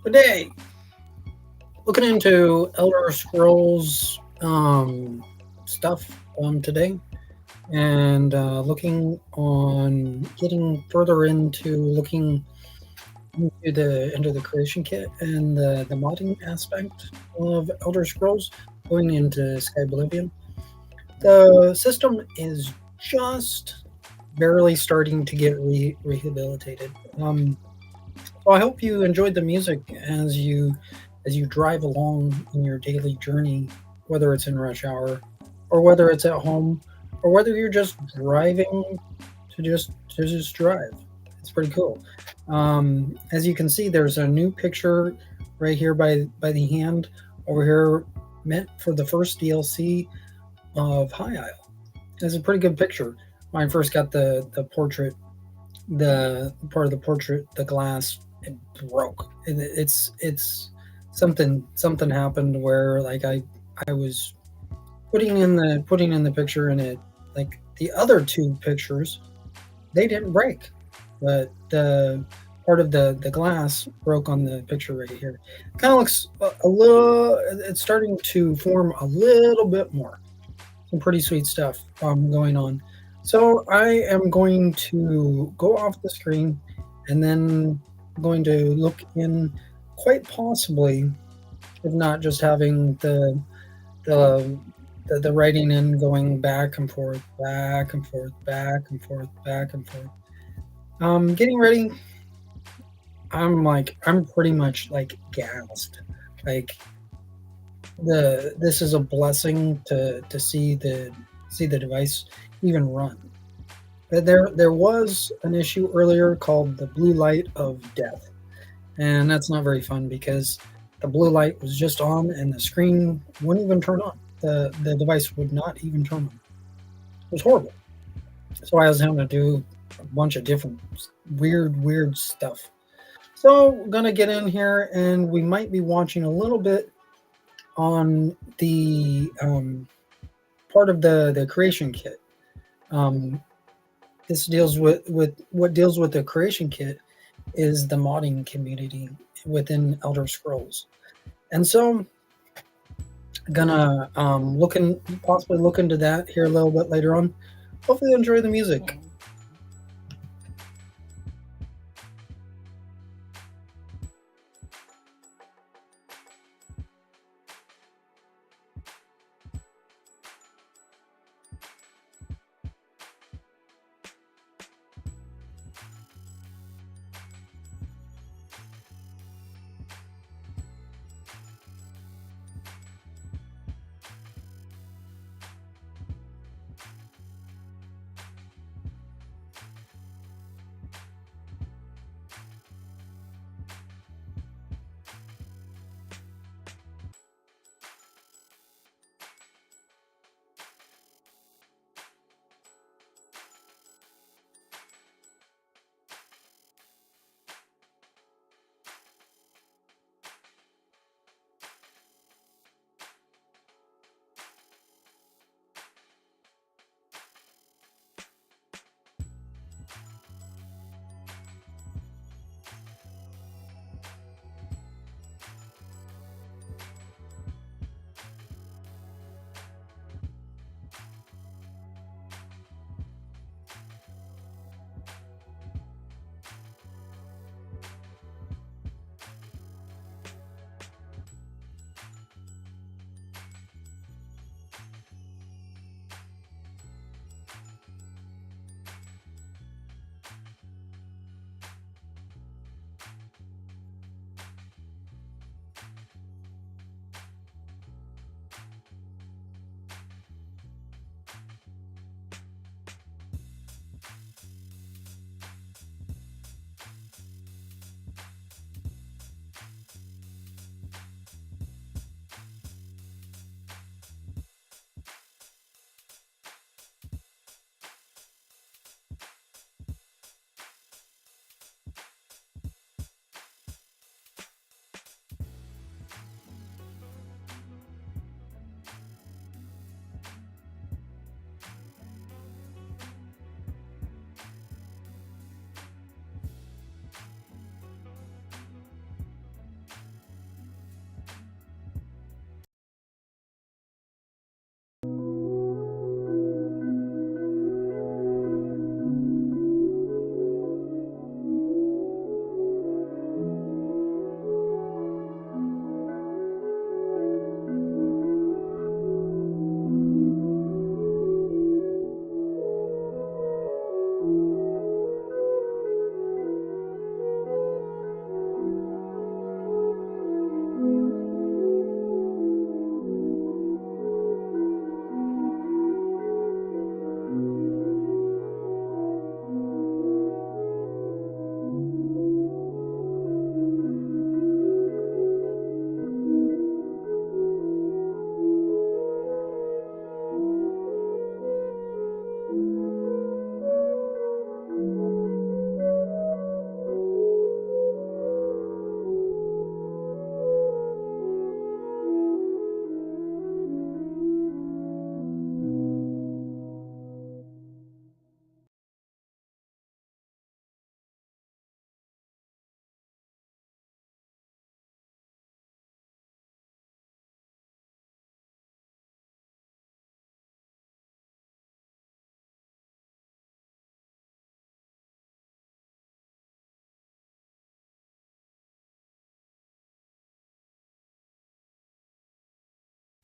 Today, looking into Elder Scrolls stuff today, and looking on getting further into looking into the creation kit and the modding aspect of Elder Scrolls, going into Sky Oblivion. The system is just barely starting to get rehabilitated. So I hope you enjoyed the music as you drive along in your daily journey, whether it's in rush hour or whether it's at home or whether you're just driving to just drive. It's pretty cool. As you can see, there's a new picture right here by the hand over here meant for the first DLC of High Isle. It's a pretty good picture. When I first got the portrait, the part of the portrait, the glass, it broke. It's something happened where like I was putting in the picture and it like the other two pictures they didn't break, but the part of the glass broke on the picture right here. Kind of looks a little. It's starting to form a little bit more. Some pretty sweet stuff going on. So I am going to go off the screen and then going to look in, quite possibly, if not just having the the writing in going back and forth, back and forth, back and forth, back and forth. Getting ready. I'm pretty much like gassed. Like this is a blessing to see the device even run. There was an issue earlier called the blue light of death, and that's not very fun because the blue light was just on and the screen wouldn't even turn on. The device would not even turn on. It was horrible. So I was having to do a bunch of different weird stuff. So we're gonna get in here and we might be watching a little bit on the part of the creation kit. Um, this deals with what deals with the creation kit is the modding community within Elder Scrolls, and so gonna possibly look into that here a little bit later on. Hopefully, you enjoy the music.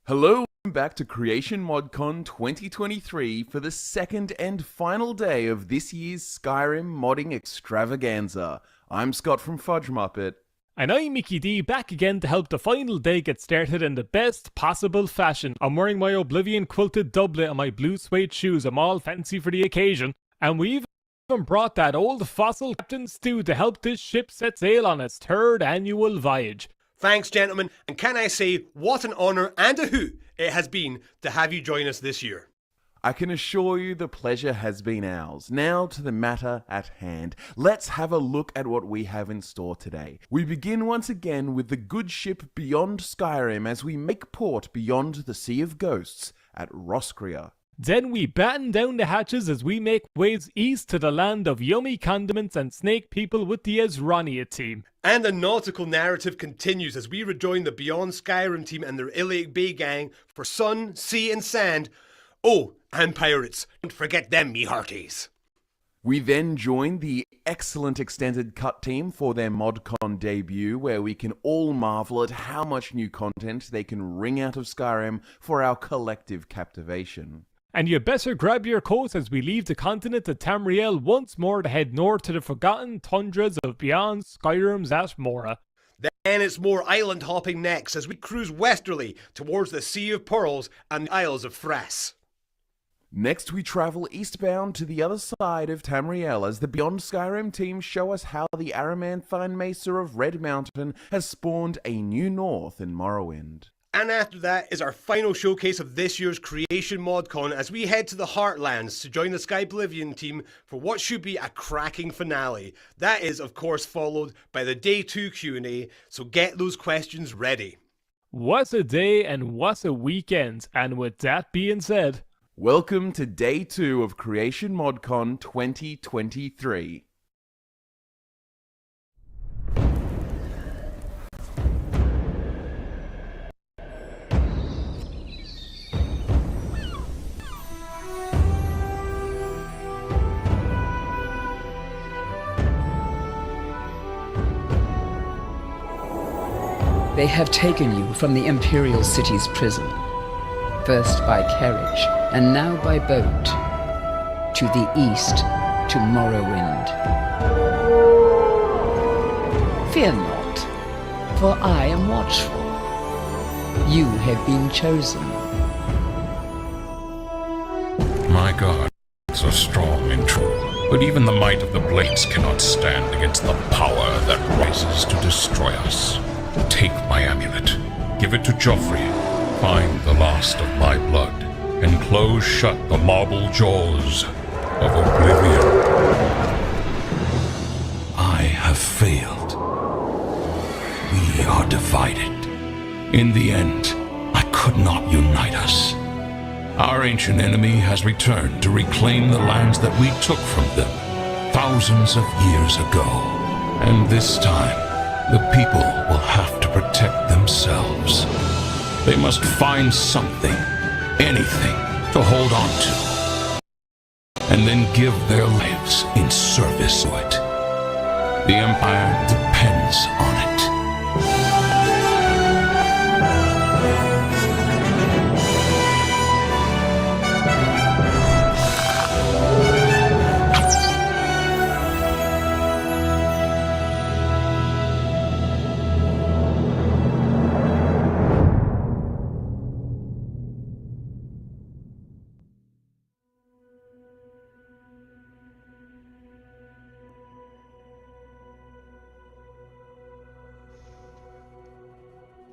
Hello and back to Creation ModCon 2023 for the second and final day of this year's Skyrim modding extravaganza. I'm Scott from Fudge Muppet. And I'm Mickey D, back again to help the final day get started in the best possible fashion. I'm wearing my Oblivion quilted doublet and my blue suede shoes. I'm all fancy for the occasion. And we've even brought that old fossil Captain Stu to help this ship set sail on its third annual voyage. Thanks, gentlemen, and can I say, what an honour and a hoot it has been to have you join us this year. I can assure you the pleasure has been ours. Now to the matter at hand. Let's have a look at what we have in store today. We begin once again with the good ship Beyond Skyrim as we make port beyond the Sea of Ghosts at Roscrea. Then we batten down the hatches as we make ways east to the land of yummy condiments and snake people with the Ezrania team. And the nautical narrative continues as we rejoin the Beyond Skyrim team and their Iliac Bay gang for sun, sea and sand. Oh, and pirates. Don't forget them, me hearties. We then join the excellent extended cut team for their ModCon debut, where we can all marvel at how much new content they can wring out of Skyrim for our collective captivation. And you better grab your coats as we leave the continent of Tamriel once more to head north to the forgotten tundras of Beyond Skyrim's Ashmora. Then it's more island hopping next as we cruise westerly towards the Sea of Pearls and the Isles of Thras. Next we travel eastbound to the other side of Tamriel as the Beyond Skyrim team show us how the Aramanthine Mesa of Red Mountain has spawned a new north in Morrowind. And after that is our final showcase of this year's Creation ModCon as we head to the Heartlands to join the Skyblivion team for what should be a cracking finale. That is, of course, followed by the Day 2 Q&A, so get those questions ready. What a day and what a weekend, and with that being said, welcome to Day 2 of Creation ModCon 2023. They have taken you from the Imperial City's prison, first by carriage and now by boat, to the east, to Morrowind. Fear not, for I am watchful. You have been chosen. My gods are strong and true, but even the might of the Blades cannot stand against the power that rises to destroy us. Take my amulet, give it to Joffrey, find the last of my blood, and close shut the marble jaws of oblivion. I have failed. We are divided. In the end, I could not unite us. Our ancient enemy has returned to reclaim the lands that we took from them thousands of years ago. And this time, the people will have to protect themselves. They must find something, anything, to hold on to, and then give their lives in service to it. The Empire depends on it.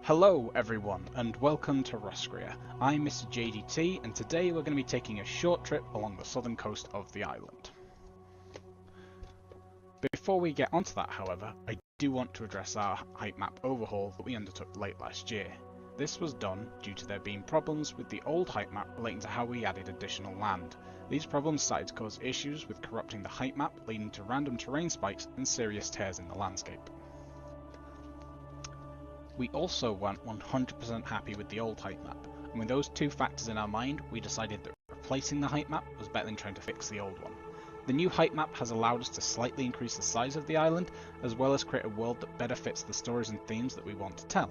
Hello everyone and welcome to Roscrea. I'm Mr. JDT and today we're going to be taking a short trip along the southern coast of the island. Before we get onto that however, I do want to address our height map overhaul that we undertook late last year. This was done due to there being problems with the old height map relating to how we added additional land. These problems started to cause issues with corrupting the height map, leading to random terrain spikes and serious tears in the landscape. We also weren't 100% happy with the old height map, and with those two factors in our mind, we decided that replacing the height map was better than trying to fix the old one. The new height map has allowed us to slightly increase the size of the island, as well as create a world that better fits the stories and themes that we want to tell.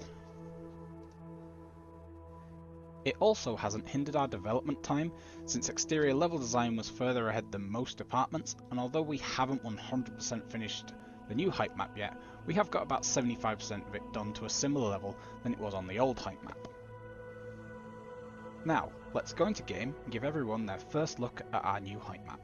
It also hasn't hindered our development time, since exterior level design was further ahead than most departments, and although we haven't 100% finished the new height map yet, we have got about 75% of it done to a similar level than it was on the old height map. Now, let's go into game and give everyone their first look at our new height map.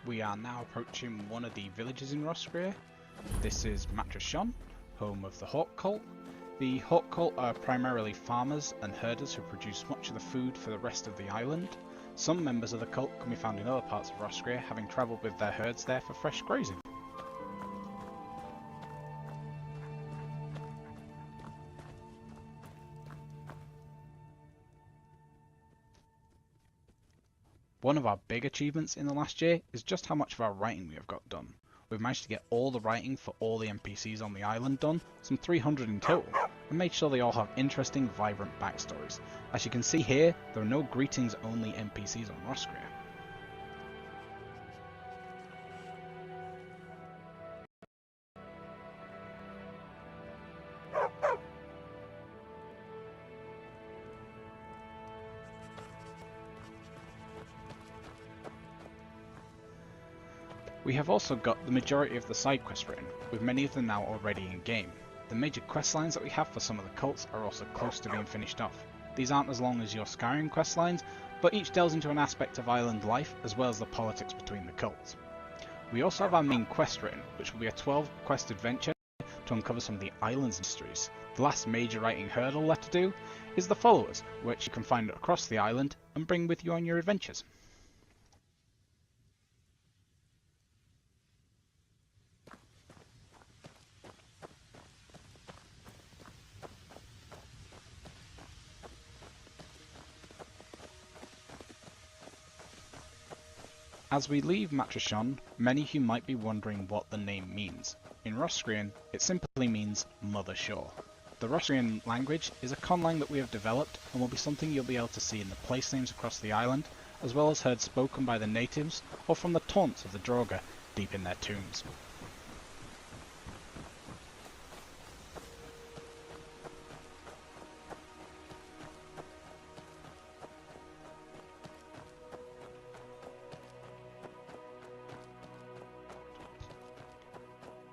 We are now approaching one of the villages in Roscrea. This is Matrashon, home of the Hawk Cult. The Hawk Cult are primarily farmers and herders who produce much of the food for the rest of the island. Some members of the cult can be found in other parts of Roscrea, having travelled with their herds there for fresh grazing. One of our big achievements in the last year is just how much of our writing we have got done. We've managed to get all the writing for all the NPCs on the island done, some 300 in total, and made sure they all have interesting, vibrant backstories. As you can see here, there are no greetings only NPCs on Roscrea. We have also got the majority of the side quests written, with many of them now already in game. The major quest lines that we have for some of the cults are also close to being finished off. These aren't as long as your Skyrim quest lines, but each delves into an aspect of island life as well as the politics between the cults. We also have our main quest written, which will be a 12 quest adventure to uncover some of the island's mysteries. The last major writing hurdle left to do is the followers, which you can find across the island and bring with you on your adventures. As we leave Matrashon, many of you might be wondering what the name means. In Roscrean, it simply means Mother Shore. The Roscrean language is a conlang that we have developed and will be something you'll be able to see in the place names across the island, as well as heard spoken by the natives or from the taunts of the Draugr deep in their tombs.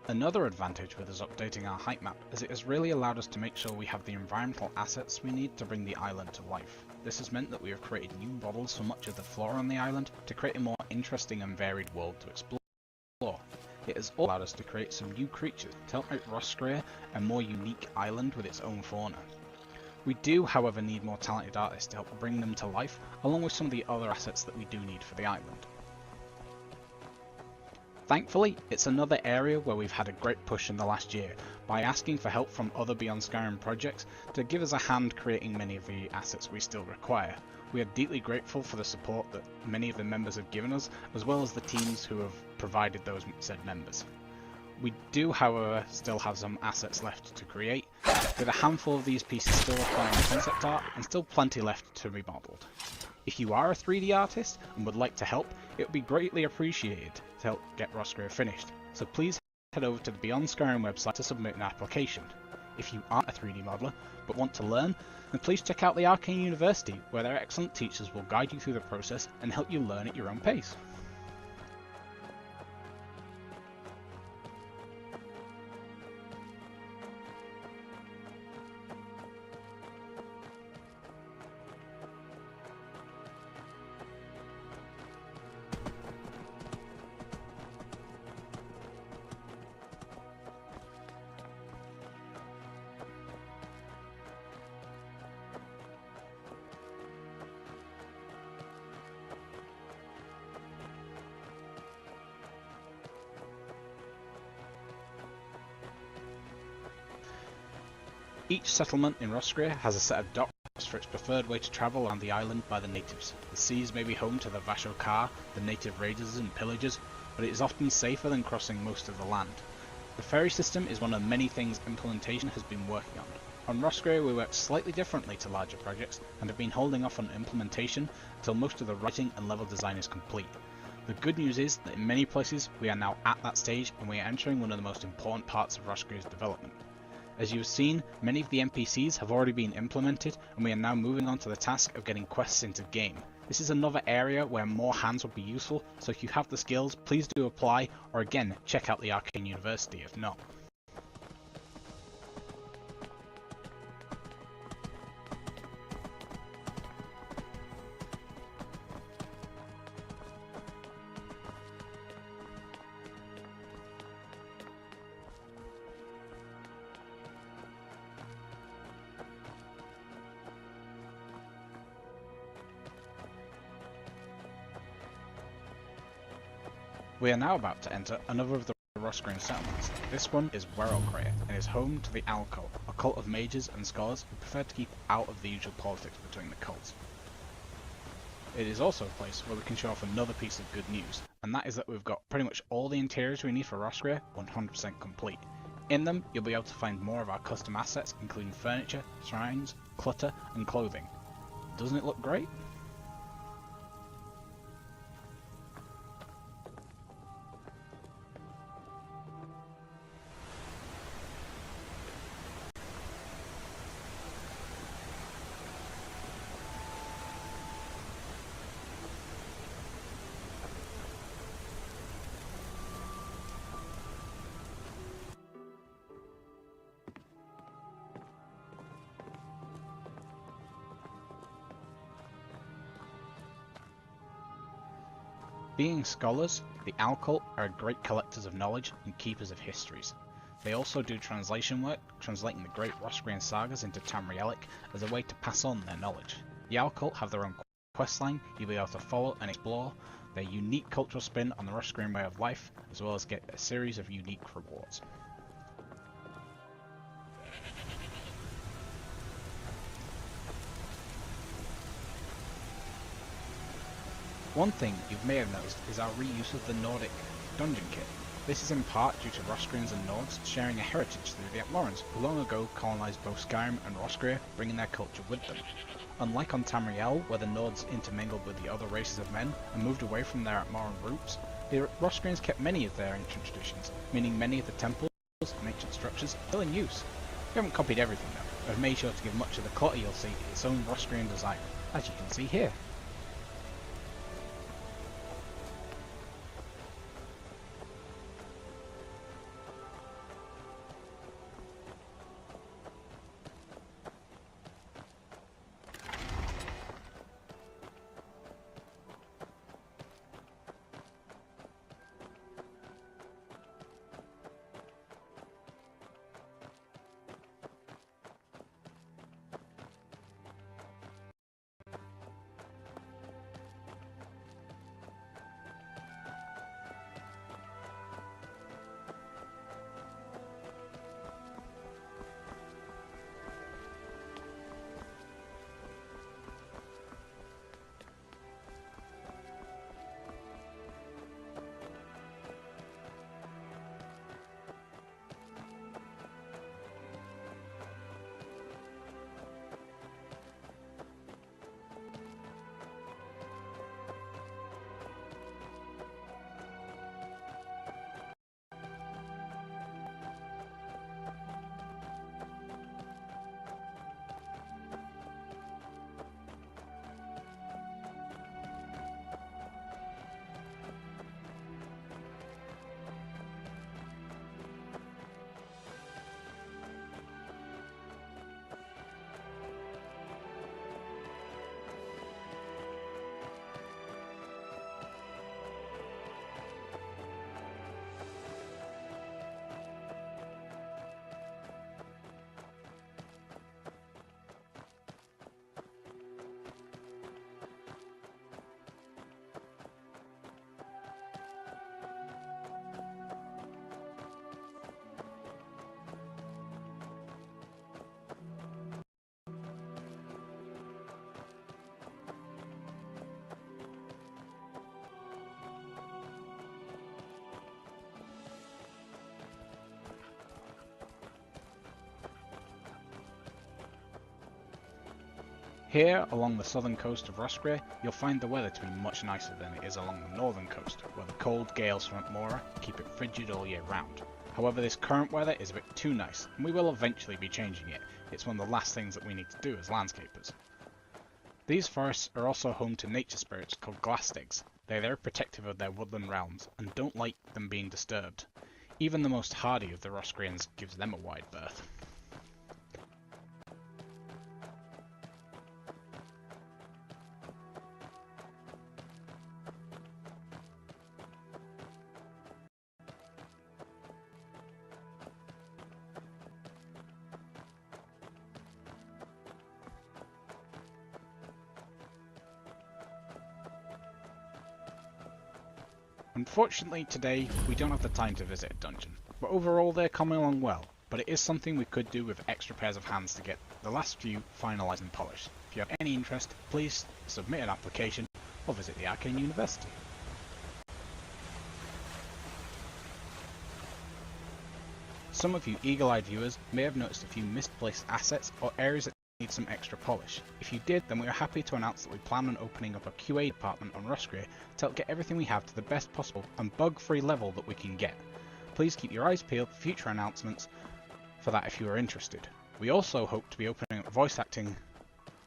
Another advantage with us updating our height map is it has really allowed us to make sure we have the environmental assets we need to bring the island to life. This has meant that we have created new models for much of the flora on the island to create a more interesting and varied world to explore. It has also allowed us to create some new creatures to help make Roscrea a more unique island with its own fauna. We do, however, need more talented artists to help bring them to life, along with some of the other assets that we do need for the island. Thankfully, it's another area where we've had a great push in the last year, by asking for help from other Beyond Skyrim projects to give us a hand creating many of the assets we still require. We are deeply grateful for the support that many of the members have given us, as well as the teams who have provided those said members. We do, however, still have some assets left to create, with a handful of these pieces still requiring concept art and still plenty left to be modelled. If you are a 3D artist and would like to help, it would be greatly appreciated to help get Roscrea finished, so please head over to the Beyond Skyrim website to submit an application. If you aren't a 3D modeller but want to learn, then please check out the Arcane University, where their excellent teachers will guide you through the process and help you learn at your own pace. Each settlement in Roscrea has a set of docks for its preferred way to travel around the island by the natives. The seas may be home to the Vashokar, the native raiders and pillagers, but it is often safer than crossing most of the land. The ferry system is one of the many things implementation has been working on. On Roscrea we work slightly differently to larger projects and have been holding off on implementation until most of the writing and level design is complete. The good news is that in many places we are now at that stage and we are entering one of the most important parts of Roscrea's development. As you have seen, many of the NPCs have already been implemented and we are now moving on to the task of getting quests into game. This is another area where more hands would be useful, so if you have the skills, please do apply, or again, check out the Arcane University if not. We are now about to enter another of the Roscrean settlements. This one is Werelcrea and is home to the Owl Cult, a cult of mages and scholars who prefer to keep out of the usual politics between the cults. It is also a place where we can show off another piece of good news, and that is that we've got pretty much all the interiors we need for Roscrea 100% complete. In them, you'll be able to find more of our custom assets, including furniture, shrines, clutter, and clothing. Doesn't it look great? Being scholars, the Owl Cult are great collectors of knowledge and keepers of histories. They also do translation work, translating the great Roscrean sagas into Tamrielic as a way to pass on their knowledge. The Owl Cult have their own questline you'll be able to follow and explore, their unique cultural spin on the Roscrean way of life, as well as get a series of unique rewards. One thing you may have noticed is our reuse of the Nordic dungeon kit. This is in part due to Roscreans and Nords sharing a heritage through the Outlaurans, who long ago colonised both Skyrim and Roscrea, bringing their culture with them. Unlike on Tamriel, where the Nords intermingled with the other races of men and moved away from their Outmauran roots, the Roscreans kept many of their ancient traditions, meaning many of the temples and ancient structures are still in use. We haven't copied everything though, but have made sure to give much of the clutter you'll see its own Roscrean design, as you can see here. Here, along the southern coast of Roscrea, you'll find the weather to be much nicer than it is along the northern coast, where the cold gales from Mora keep it frigid all year round. However, this current weather is a bit too nice, and we will eventually be changing it. It's one of the last things that we need to do as landscapers. These forests are also home to nature spirits called glassstegs. They are very protective of their woodland realms, and don't like them being disturbed. Even the most hardy of the Roscreans gives them a wide berth. Unfortunately today, we don't have the time to visit a dungeon, but overall they're coming along well, but it is something we could do with extra pairs of hands to get the last few finalised and polished. If you have any interest, please submit an application or visit the Arcane University. Some of you eagle-eyed viewers may have noticed a few misplaced assets or areas that need some extra polish. If you did, then we are happy to announce that we plan on opening up a QA department on Roscrea to help get everything we have to the best possible and bug-free level that we can get. Please keep your eyes peeled for future announcements for that if you are interested. We also hope to be opening up voice acting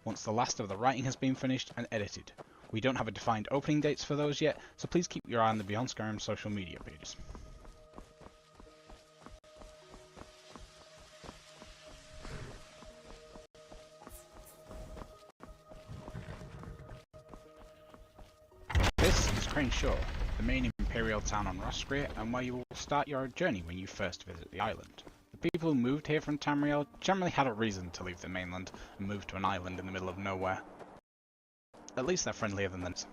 once the last of the writing has been finished and edited. We don't have a defined opening dates for those yet, so please keep your eye on the Beyond Skyrim social media pages. This is Crane Shore, the main imperial town on Roscrea, and where you will start your journey when you first visit the island. The people who moved here from Tamriel generally had a reason to leave the mainland and move to an island in the middle of nowhere. At least they're friendlier than this.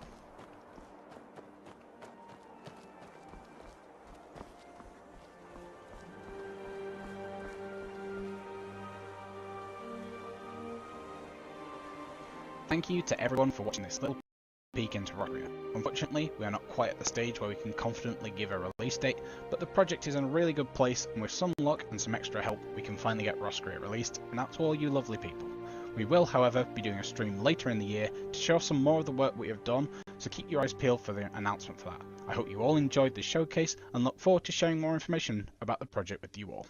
Thank you to everyone for watching this little peek into Roscrea. Unfortunately, we are not quite at the stage where we can confidently give a release date, but the project is in a really good place, and with some luck and some extra help, we can finally get Roscrea released, and out to all you lovely people. We will, however, be doing a stream later in the year to show some more of the work we have done, so keep your eyes peeled for the announcement for that. I hope you all enjoyed the showcase, and look forward to sharing more information about the project with you all.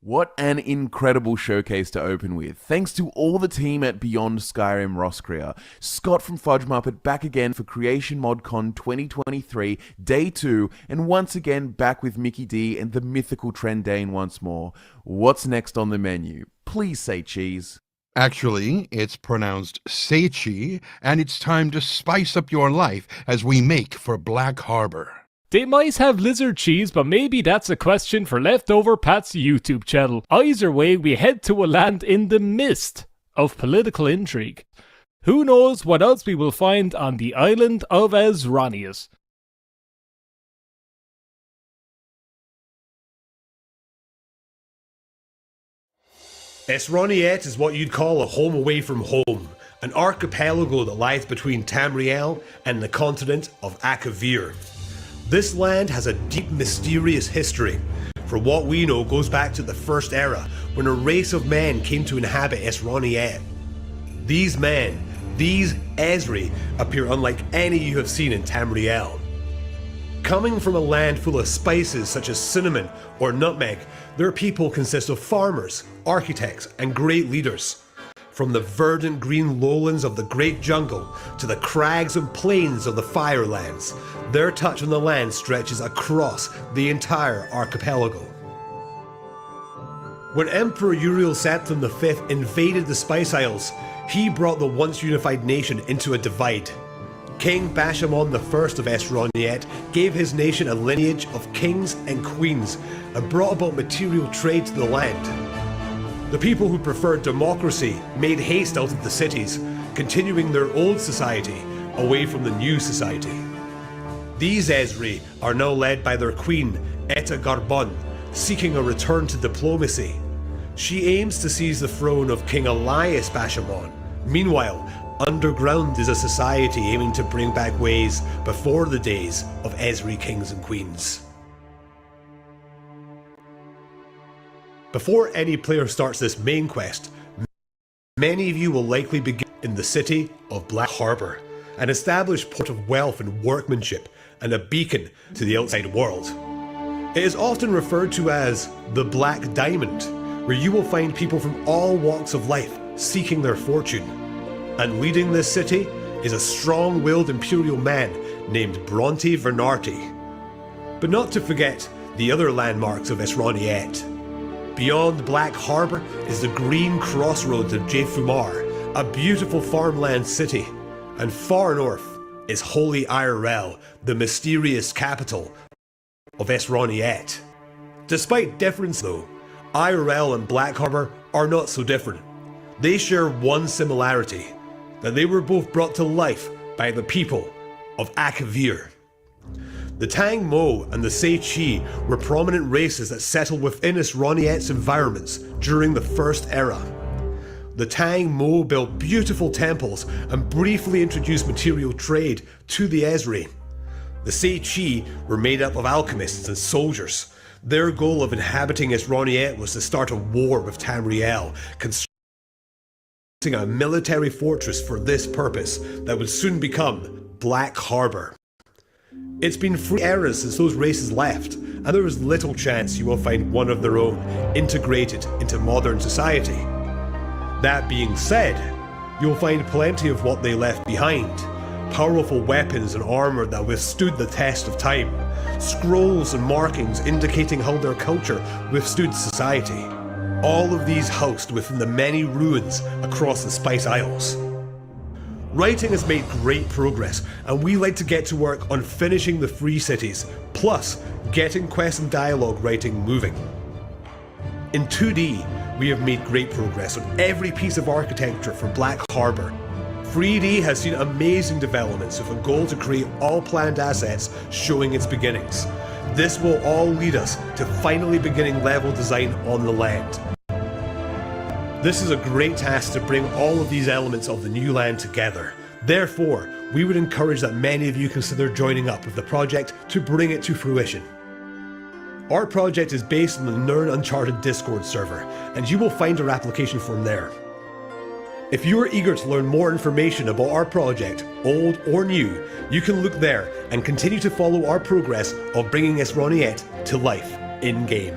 What an incredible showcase to open with. Thanks to all the team at Beyond Skyrim Roscrea. Scott from Fudge Muppet back again for Creation ModCon 2023, Day 2, and once again back with Mickey D and the mythical Trendane once more. What's next on the menu? Please say cheese. Actually, it's pronounced Seichi, and it's time to spice up your life as we make for Black Harbor. They might have lizard cheese, but maybe that's a question for Leftover Pat's YouTube channel. Either way, we head to a land in the midst of political intrigue. Who knows what else we will find on the island of Asranius. Esroniet is what you'd call a home away from home, an archipelago that lies between Tamriel and the continent of Akavir. This land has a deep, mysterious history. For what we know, goes back to the First Era, when a race of men came to inhabit Esroniet. These men, these Ezri, appear unlike any you have seen in Tamriel. Coming from a land full of spices such as cinnamon or nutmeg, their people consist of farmers, architects, and great leaders. From the verdant green lowlands of the Great Jungle to the crags and plains of the Firelands, their touch on the land stretches across the entire archipelago. When Emperor Uriel Septim V invaded the Spice Isles, he brought the once unified nation into a divide. King Bashamon I of Esroniet gave his nation a lineage of kings and queens and brought about material trade to the land. The people who preferred democracy made haste out of the cities, continuing their old society away from the new society. These Ezri are now led by their queen, Etta Garbon, seeking a return to diplomacy. She aims to seize the throne of King Elias Bashamon. Meanwhile, underground is a society aiming to bring back ways before the days of Ezri kings and queens. Before any player starts this main quest, Many of you will likely begin in the city of Black Harbour, an established port of wealth and workmanship, and a beacon to the outside world. It is often referred to as the Black Diamond, where you will find people from all walks of life seeking their fortune. And leading this city is a strong-willed imperial man named Bronte Vernarti. But not to forget the other landmarks of Esroniet. Beyond Black Harbour is the green crossroads of Jefumar, a beautiful farmland city. And far north is Holy Irel, the mysterious capital of Esroniet. Despite difference though, Irel and Black Harbour are not so different. They share one similarity, that they were both brought to life by the people of Akavir. The Tang Mo and the Sei Chi were prominent races that settled within Esroniet's environments during the First Era. The Tang Mo built beautiful temples and briefly introduced material trade to the Esri. The Sei Chi were made up of alchemists and soldiers. Their goal of inhabiting Esroniet was to start a war with Tamriel, constructing a military fortress for this purpose that would soon become Black Harbour. It's been 3 eras since those races left, and there is little chance you will find one of their own integrated into modern society. That being said, you'll find plenty of what they left behind. Powerful weapons and armour that withstood the test of time. Scrolls and markings indicating how their culture withstood society. All of these housed within the many ruins across the Spice Isles. Writing has made great progress, and we like to get to work on finishing the Free Cities, plus getting quest and dialogue writing moving. In 2D, we have made great progress on every piece of architecture for Black Harbour. 3D has seen amazing developments with a goal to create all planned assets showing its beginnings. This will all lead us to finally beginning level design on the land. This is a great task to bring all of these elements of the new land together. Therefore, we would encourage that many of you consider joining up with the project to bring it to fruition. Our project is based on the Nern Uncharted Discord server, and you will find our application form there. If you are eager to learn more information about our project, old or new, you can look there and continue to follow our progress of bringing Esroniet to life in-game.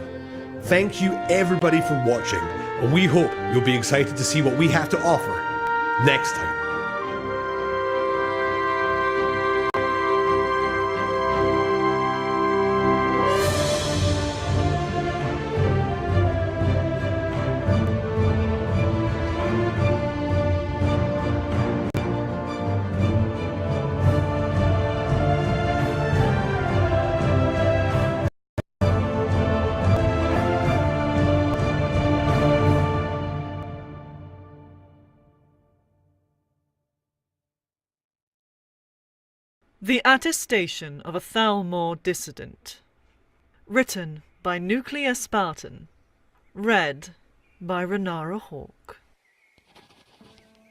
Thank you everybody for watching, and we hope you'll be excited to see what we have to offer next time. The Attestation of a Thalmor Dissident. Written by Nuclear Spartan. Read by Renara Hawk.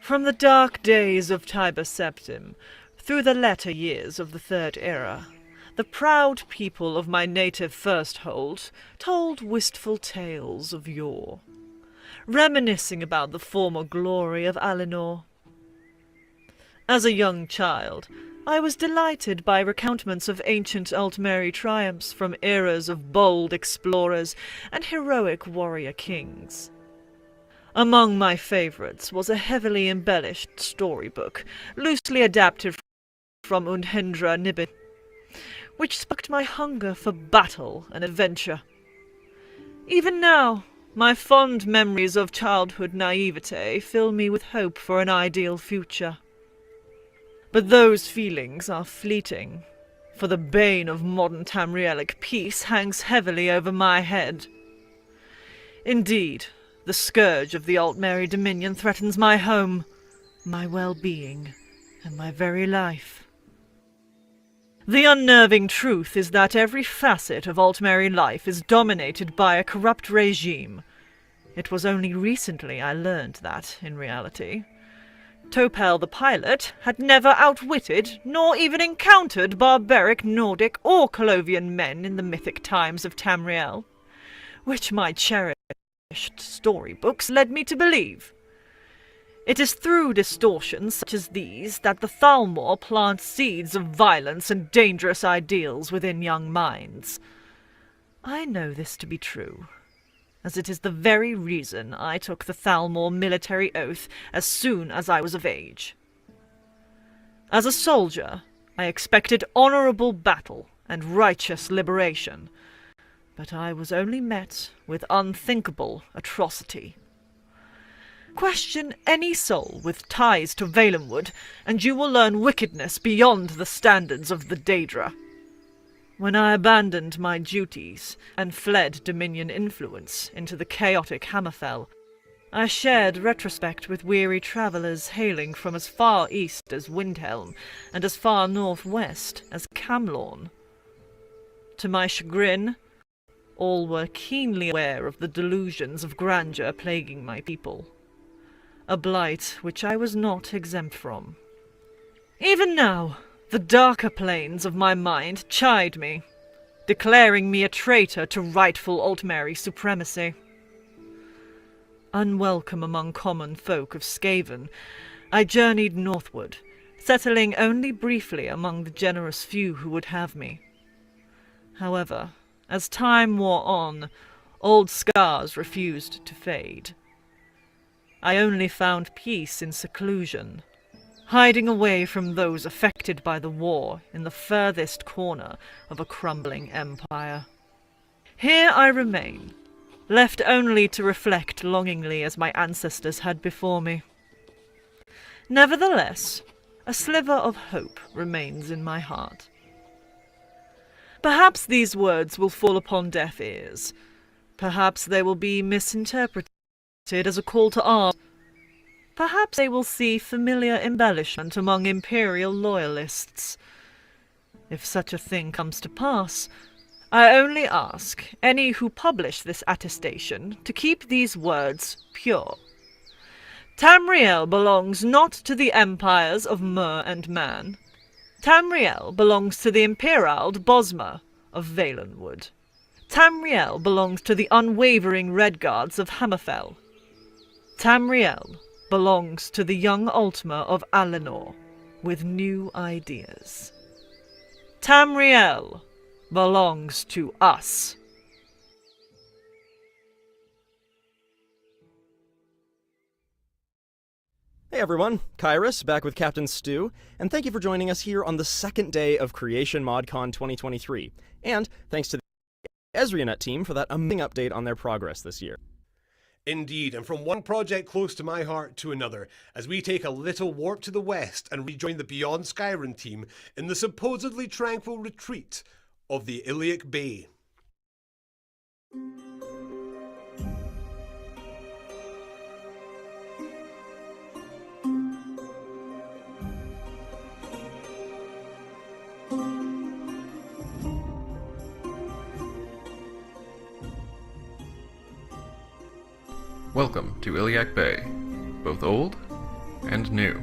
From the dark days of Tiber Septim, through the latter years of the Third Era, the proud people of my native Firsthold told wistful tales of yore, reminiscing about the former glory of Alinor. As a young child, I was delighted by recountiments of ancient Altmeri triumphs from eras of bold explorers and heroic warrior kings. Among my favourites was a heavily embellished storybook, loosely adapted from Undhendra Nibbit, which sparked my hunger for battle and adventure. Even now, my fond memories of childhood naivete fill me with hope for an ideal future. But those feelings are fleeting, for the bane of modern Tamrielic peace hangs heavily over my head. Indeed, the scourge of the Altmeri Dominion threatens my home, my well-being, and my very life. The unnerving truth is that every facet of Altmeri life is dominated by a corrupt regime. It was only recently I learned that, in reality. Topel the pilot had never outwitted nor even encountered barbaric Nordic or Colovian men in the mythic times of Tamriel, which my cherished storybooks led me to believe. It is through distortions such as these that the Thalmor plants seeds of violence and dangerous ideals within young minds. I know this to be true, as it is the very reason I took the Thalmor military oath as soon as I was of age. As a soldier, I expected honorable battle and righteous liberation, but I was only met with unthinkable atrocity. Question any soul with ties to Valenwood, and you will learn wickedness beyond the standards of the Daedra. When I abandoned my duties and fled Dominion influence into the chaotic Hammerfell, I shared retrospect with weary travellers hailing from as far east as Windhelm and as far northwest as Camlorn. To my chagrin, all were keenly aware of the delusions of grandeur plaguing my people, a blight which I was not exempt from. Even now, the darker planes of my mind chide me, declaring me a traitor to rightful Altmeri supremacy. Unwelcome among common folk of Skaven, I journeyed northward, settling only briefly among the generous few who would have me. However, as time wore on, old scars refused to fade. I only found peace in seclusion, hiding away from those affected by the war in the furthest corner of a crumbling empire. Here I remain, left only to reflect longingly as my ancestors had before me. Nevertheless, a sliver of hope remains in my heart. Perhaps these words will fall upon deaf ears. Perhaps they will be misinterpreted as a call to arms. Perhaps they will see familiar embellishment among Imperial loyalists. If such a thing comes to pass, I only ask any who publish this attestation to keep these words pure. Tamriel belongs not to the empires of Mer and Man. Tamriel belongs to the Imperiald Bosmer of Valenwood. Tamriel belongs to the unwavering Redguards of Hammerfell. Tamriel belongs to the young Altmer of Alinor with new ideas. Tamriel belongs to us. Hey everyone, Kairos, back with Captain Stu, and thank you for joining us here on the second day of Creation ModCon 2023. And thanks to the Ezreanet team for that amazing update on their progress this year. Indeed, and from one project close to my heart to another, as we take a little warp to the west and rejoin the Beyond Skyrim team in the supposedly tranquil retreat of the Iliac Bay. Welcome to Iliac Bay, both old and new.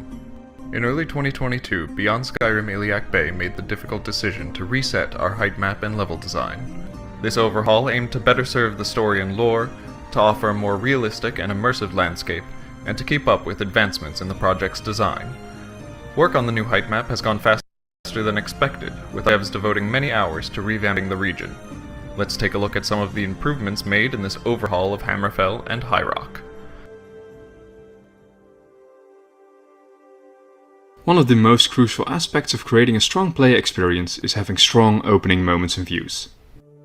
In early 2022, Beyond Skyrim Iliac Bay made the difficult decision to reset our height map and level design. This overhaul aimed to better serve the story and lore, to offer a more realistic and immersive landscape, and to keep up with advancements in the project's design. Work on the new height map has gone faster than expected, with devs devoting many hours to revamping the region. Let's take a look at some of the improvements made in this overhaul of Hammerfell and High Rock. One of the most crucial aspects of creating a strong player experience is having strong opening moments and views.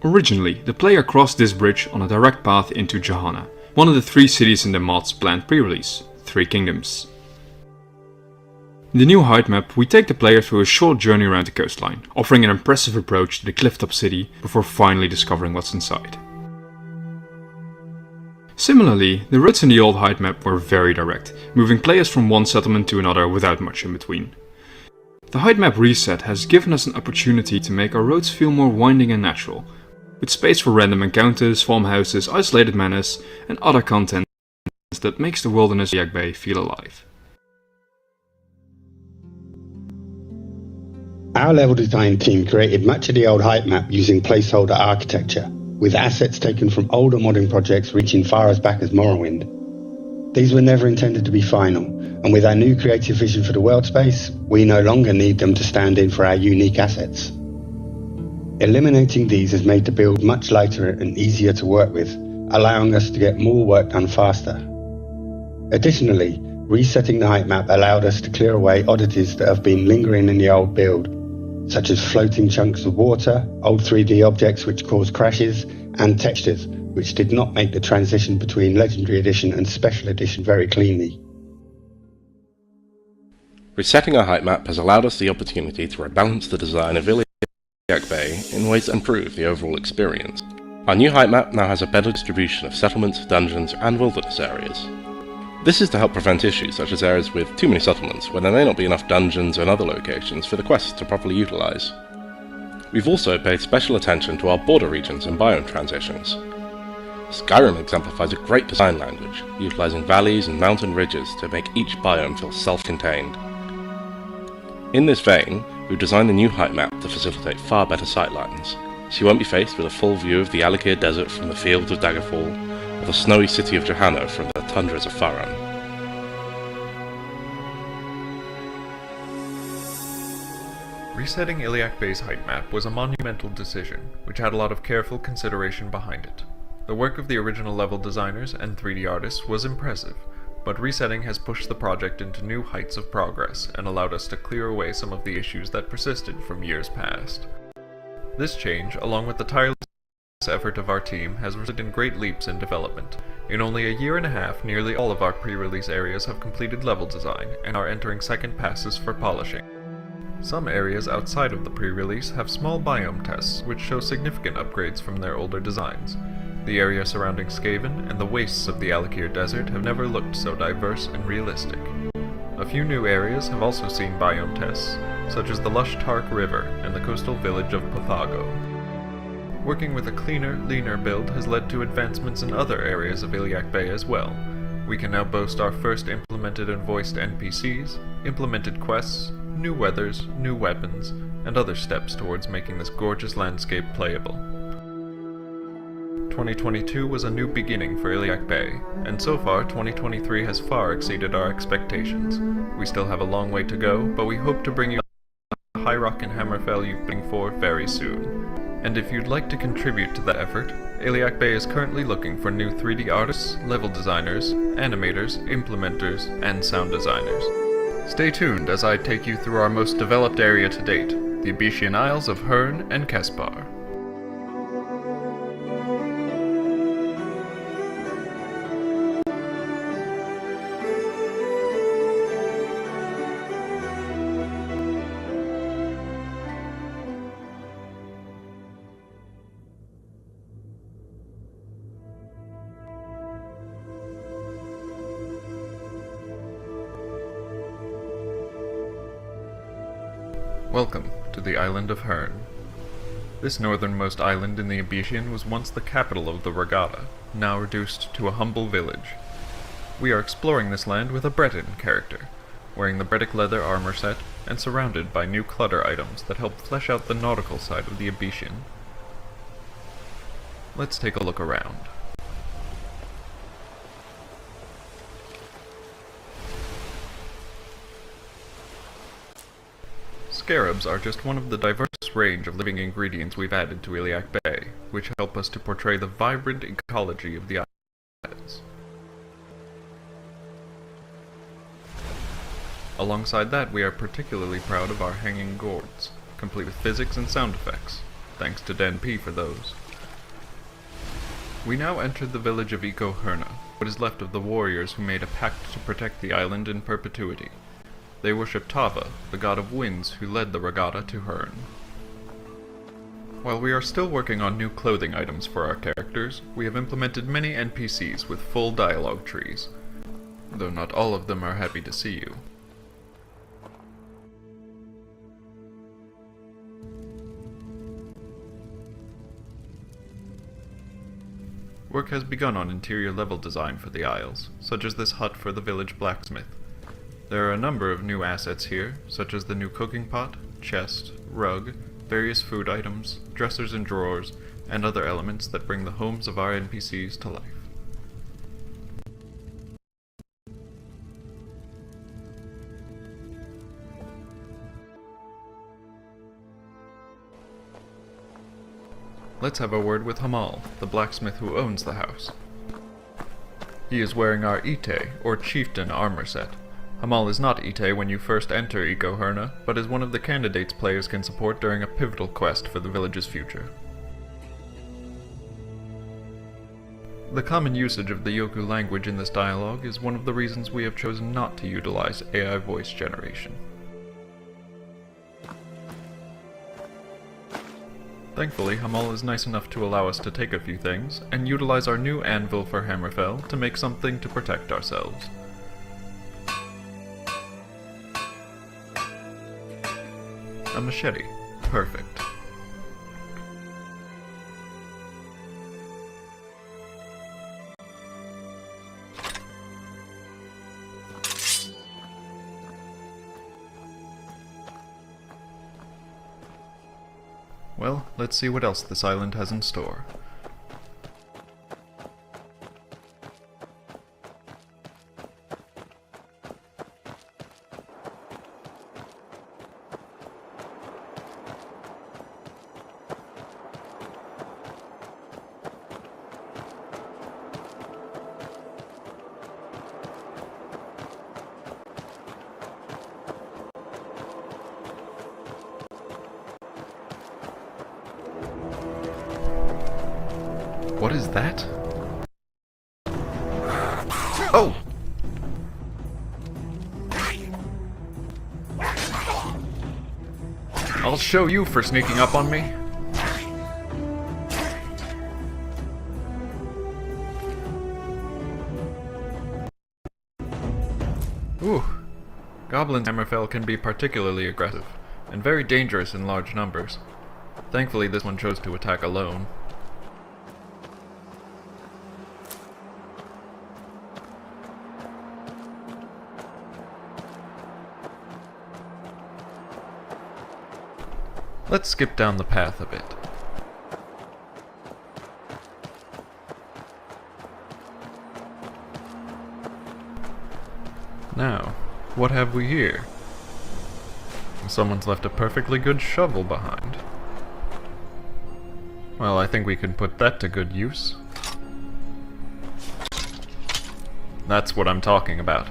Originally, the player crossed this bridge on a direct path into Johanna, one of the 3 cities in the mod's planned pre-release, 3 Kingdoms. In the new height map, we take the player through a short journey around the coastline, offering an impressive approach to the clifftop city before finally discovering what's inside. Similarly, the roads in the old height map were very direct, moving players from one settlement to another without much in between. The height map reset has given us an opportunity to make our roads feel more winding and natural, with space for random encounters, farmhouses, isolated manors, and other content that makes the wilderness of Iliac Bay feel alive. Our level design team created much of the old height map using placeholder architecture, with assets taken from older modding projects reaching far as back as Morrowind. These were never intended to be final, and with our new creative vision for the world space, we no longer need them to stand in for our unique assets. Eliminating these has made the build much lighter and easier to work with, allowing us to get more work done faster. Additionally, resetting the height map allowed us to clear away oddities that have been lingering in the old build, such as floating chunks of water, old 3D objects which cause crashes, and textures which did not make the transition between Legendary Edition and Special Edition very cleanly. Resetting our height map has allowed us the opportunity to rebalance the design of Iliac Bay in ways that improve the overall experience. Our new height map now has a better distribution of settlements, dungeons, and wilderness areas. This is to help prevent issues such as areas with too many settlements, where there may not be enough dungeons and other locations for the quests to properly utilise. We've also paid special attention to our border regions and biome transitions. Skyrim exemplifies a great design language, utilising valleys and mountain ridges to make each biome feel self-contained. In this vein, we've designed the new height map to facilitate far better sightlines, so you won't be faced with a full view of the Alikir Desert from the fields of Daggerfall, or the snowy city of Johanna from the tundras of Faran. Resetting Iliac Bay's height map was a monumental decision, which had a lot of careful consideration behind it. The work of the original level designers and 3D artists was impressive, but resetting has pushed the project into new heights of progress and allowed us to clear away some of the issues that persisted from years past. This change, along with the tireless effort of our team, has resulted in great leaps in development. In only a year and a half, nearly all of our pre-release areas have completed level design and are entering second passes for polishing. Some areas outside of the pre-release have small biome tests which show significant upgrades from their older designs. The area surrounding Skaven and the wastes of the Alikir Desert have never looked so diverse and realistic. A few new areas have also seen biome tests, such as the lush Tark River and the coastal village of Pathago. Working with a cleaner, leaner build has led to advancements in other areas of Iliac Bay as well. We can now boast our first implemented and voiced NPCs, implemented quests, new weathers, new weapons, and other steps towards making this gorgeous landscape playable. 2022 was a new beginning for Iliac Bay, and so far 2023 has far exceeded our expectations. We still have a long way to go, but we hope to bring you the High Rock and Hammerfell you've been for very soon. And if you'd like to contribute to that effort, Iliac Bay is currently looking for new 3D artists, level designers, animators, implementers, and sound designers. Stay tuned as I take you through our most developed area to date, the Abyshian Isles of Herne and Kespar. Welcome to the island of Herne. This northernmost island in the Abyshian was once the capital of the Regatta, now reduced to a humble village. We are exploring this land with a Breton character, wearing the Bredic leather armor set and surrounded by new clutter items that help flesh out the nautical side of the Abyshian. Let's take a look around. Scarabs are just one of the diverse range of living ingredients we've added to Iliac Bay, which help us to portray the vibrant ecology of the islands. Alongside that, we are particularly proud of our hanging gourds, complete with physics and sound effects. Thanks to Den P for those. We now enter the village of Eco Herna, what is left of the warriors who made a pact to protect the island in perpetuity. They worship Tava, the god of winds who led the regatta to Herne. While we are still working on new clothing items for our characters, we have implemented many NPCs with full dialogue trees, though not all of them are happy to see you. Work has begun on interior level design for the Isles, such as this hut for the village blacksmith. There are a number of new assets here, such as the new cooking pot, chest, rug, various food items, dressers and drawers, and other elements that bring the homes of our NPCs to life. let's have a word with Hamal, the blacksmith who owns the house. He is wearing our Ite, or chieftain, armor set. Hamal is not Ite when you first enter Eco Herna, but is one of the candidates players can support during a pivotal quest for the village's future. The common usage of the Yoku language in this dialogue is one of the reasons we have chosen not to utilize AI voice generation. Thankfully, Hamal is nice enough to allow us to take a few things, and utilize our new anvil for Hammerfell to make something to protect ourselves. A machete. Perfect. Well, let's see what else this island has in store. What is that? Oh! I'll show you for sneaking up on me. Ooh. Goblins in Hammerfell can be particularly aggressive, and very dangerous in large numbers. Thankfully, this one chose to attack alone. Let's skip down the path a bit. Now, what have we here? Someone's left a perfectly good shovel behind. Well, I think we can put that to good use. That's what I'm talking about.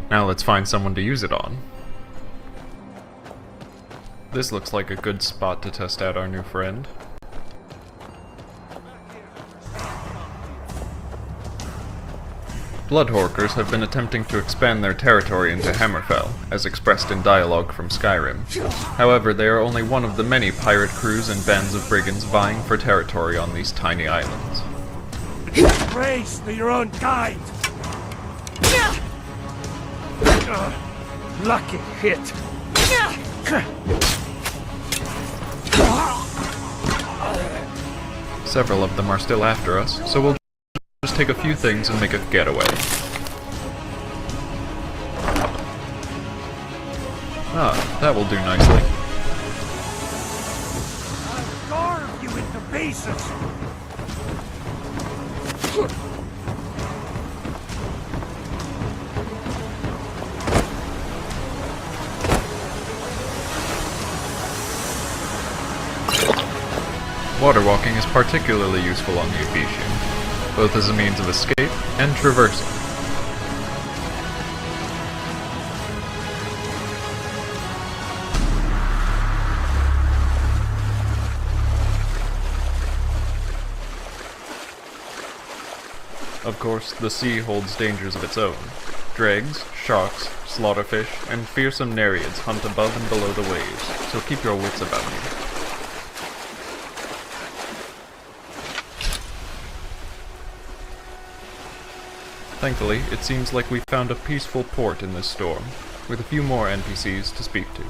Now let's find someone to use it on. This looks like a good spot to test out our new friend. Bloodhorkers have been attempting to expand their territory into Hammerfell, as expressed in dialogue from Skyrim. However, they are only one of the many pirate crews and bands of brigands vying for territory on these tiny islands. Race to your own kind! Lucky hit! Several of them are still after us, so we'll just take a few things and make a getaway. Ah, that will do nicely. I'll carve you into pieces! Water walking is particularly useful on the Ephesian, both as a means of escape and traversing. Of course, the sea holds dangers of its own. Dregs, sharks, slaughterfish, and fearsome nereids hunt above and below the waves, so keep your wits about you. Thankfully, it seems like we found a peaceful port in this storm, with a few more NPCs to speak to.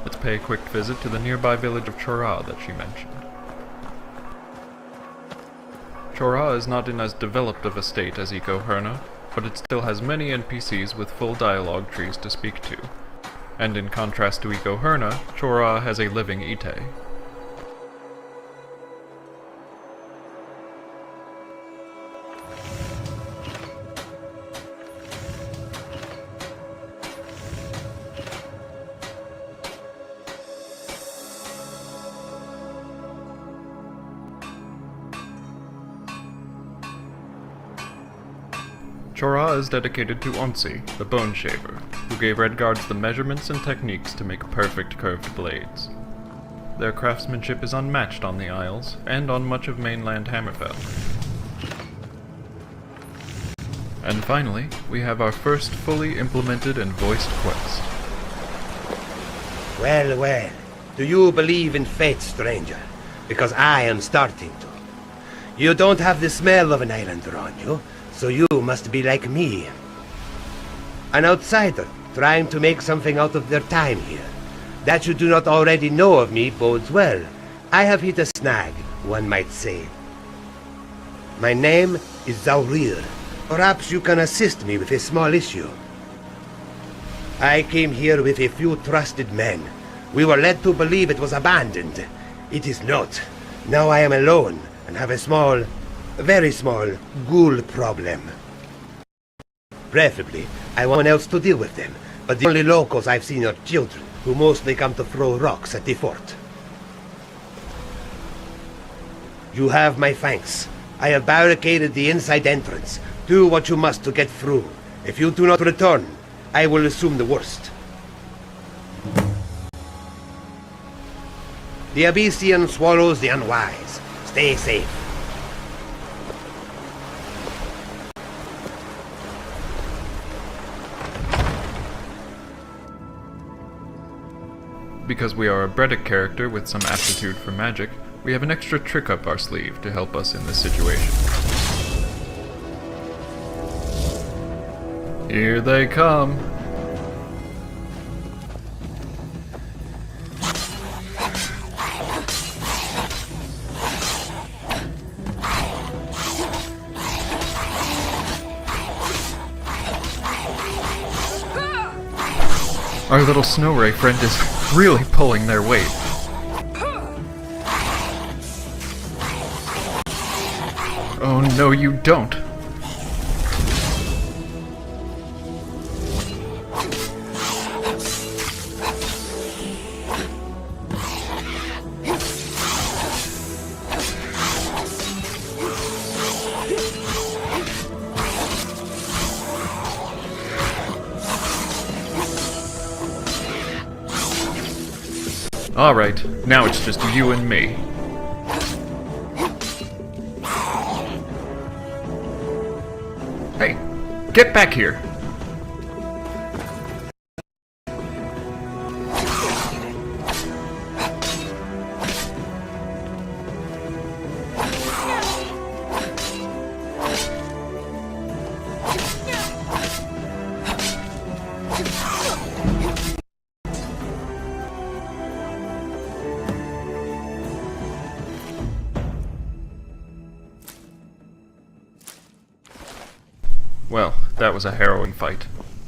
Let's pay a quick visit to the nearby village of Chora that she mentioned. Chora is not in as developed of a state as Eco Herna, but it still has many NPCs with full dialogue trees to speak to. And in contrast to Eco Herna, Chora has a living Ite. Chora is dedicated to Onsi, the Bone Shaver, who gave Redguards the measurements and techniques to make perfect curved blades. Their craftsmanship is unmatched on the Isles, and on much of mainland Hammerfell. And finally, we have our first fully implemented and voiced quest. Well, well, do you believe in fate, stranger? Because I am starting to. You don't have the smell of an islander on you, so you must be like me. An outsider, trying to make something out of their time here. That you do not already know of me bodes well. I have hit a snag, one might say. My name is Zaurir. Perhaps you can assist me with a small issue. I came here with a few trusted men. We were led to believe it was abandoned. It is not. Now I am alone and have a small, very small, ghoul problem. Preferably, I want one else to deal with them, but the only locals I've seen are children, who mostly come to throw rocks at the fort. You have my thanks. I have barricaded the inside entrance. Do what you must to get through. If you do not return, I will assume the worst. The Abyssian swallows the unwise. Stay safe. Because we are a Bredic character with some aptitude for magic, we have an extra trick up our sleeve to help us in this situation. Here they come! Our little snow ray friend is really pulling their weight. Oh no, you don't. Alright, now it's just you and me. Hey, get back here! Well, that was a harrowing fight.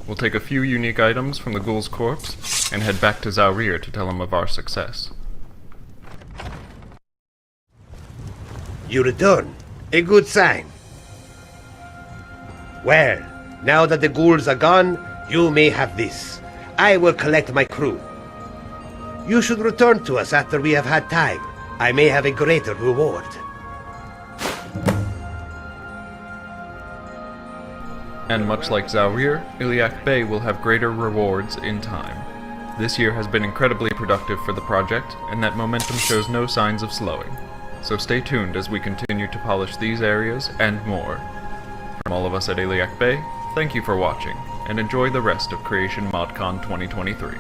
We'll take a few unique items from the ghoul's corpse, and head back to Zaurir to tell him of our success. You return. A good sign. Well, now that the ghouls are gone, you may have this. I will collect my crew. You should return to us after we have had time. I may have a greater reward. And much like Zaurir, Iliac Bay will have greater rewards in time. This year has been incredibly productive for the project, and that momentum shows no signs of slowing. So stay tuned as we continue to polish these areas and more. From all of us at Iliac Bay, thank you for watching, and enjoy the rest of Creation ModCon 2023.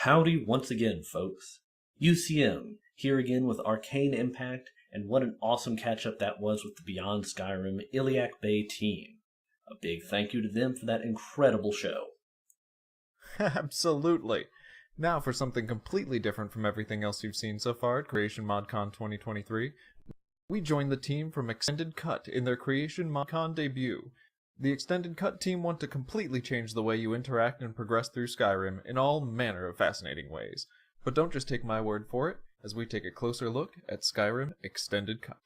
Howdy once again, folks. UCM, here again with Arcane Impact and what an awesome catch-up that was with the Beyond Skyrim Iliac Bay team. A big thank you to them for that incredible show. Absolutely. Now for something completely different from everything else you've seen so far at Creation ModCon 2023. We joined the team from Extended Cut in their Creation ModCon debut. The Extended Cut team want to completely change the way you interact and progress through Skyrim in all manner of fascinating ways. But don't just take my word for it, as we take a closer look at Skyrim Extended Cut.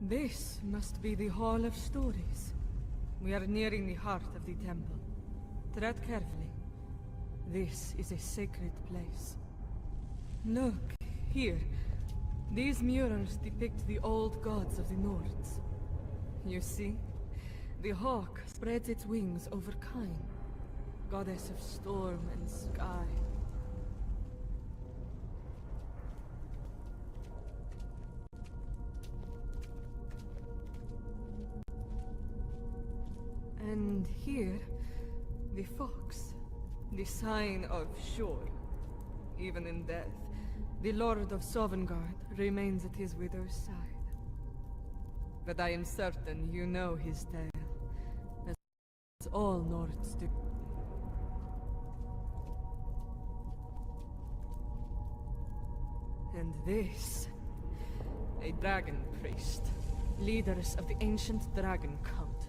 This must be the Hall of Stories. We are nearing the heart of the temple. Tread carefully. This is a sacred place. Look, here. These murals depict the old gods of the Nords. You see? The hawk spreads its wings over Kain, goddess of storm and sky. And here, the fox, the sign of Shore. Even in death, the Lord of Sovngarde remains at his widow's side. But I am certain you know his tale, as all Nords do. And this, a dragon priest, leaders of the ancient dragon cult.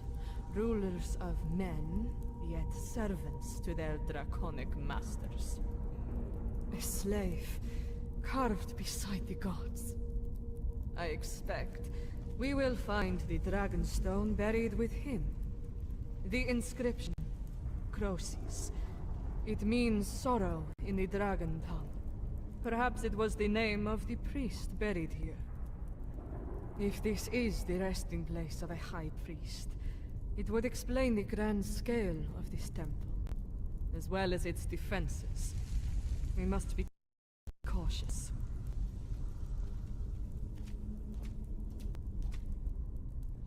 Rulers of men, yet servants to their draconic masters. A slave, carved beside the gods. I expect we will find the Dragonstone buried with him. The inscription, Croces. It means sorrow in the dragon tongue. Perhaps it was the name of the priest buried here. If this is the resting place of a high priest, it would explain the grand scale of this temple, as well as its defenses. We must be cautious.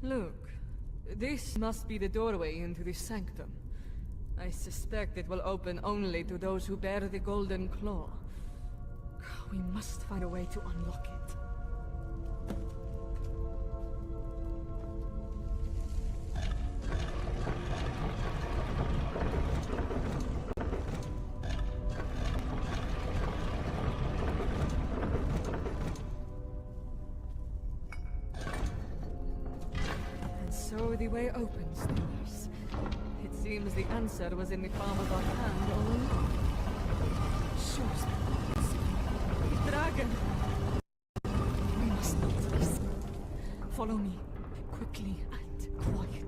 Look, this must be the doorway into the sanctum. I suspect it will open only to those who bear the golden claw. We must find a way to unlock it. So the way opens to us. It seems the answer was in the palm of our hand all along. Shows the dragon. We must not risk. Follow me, quickly and quietly.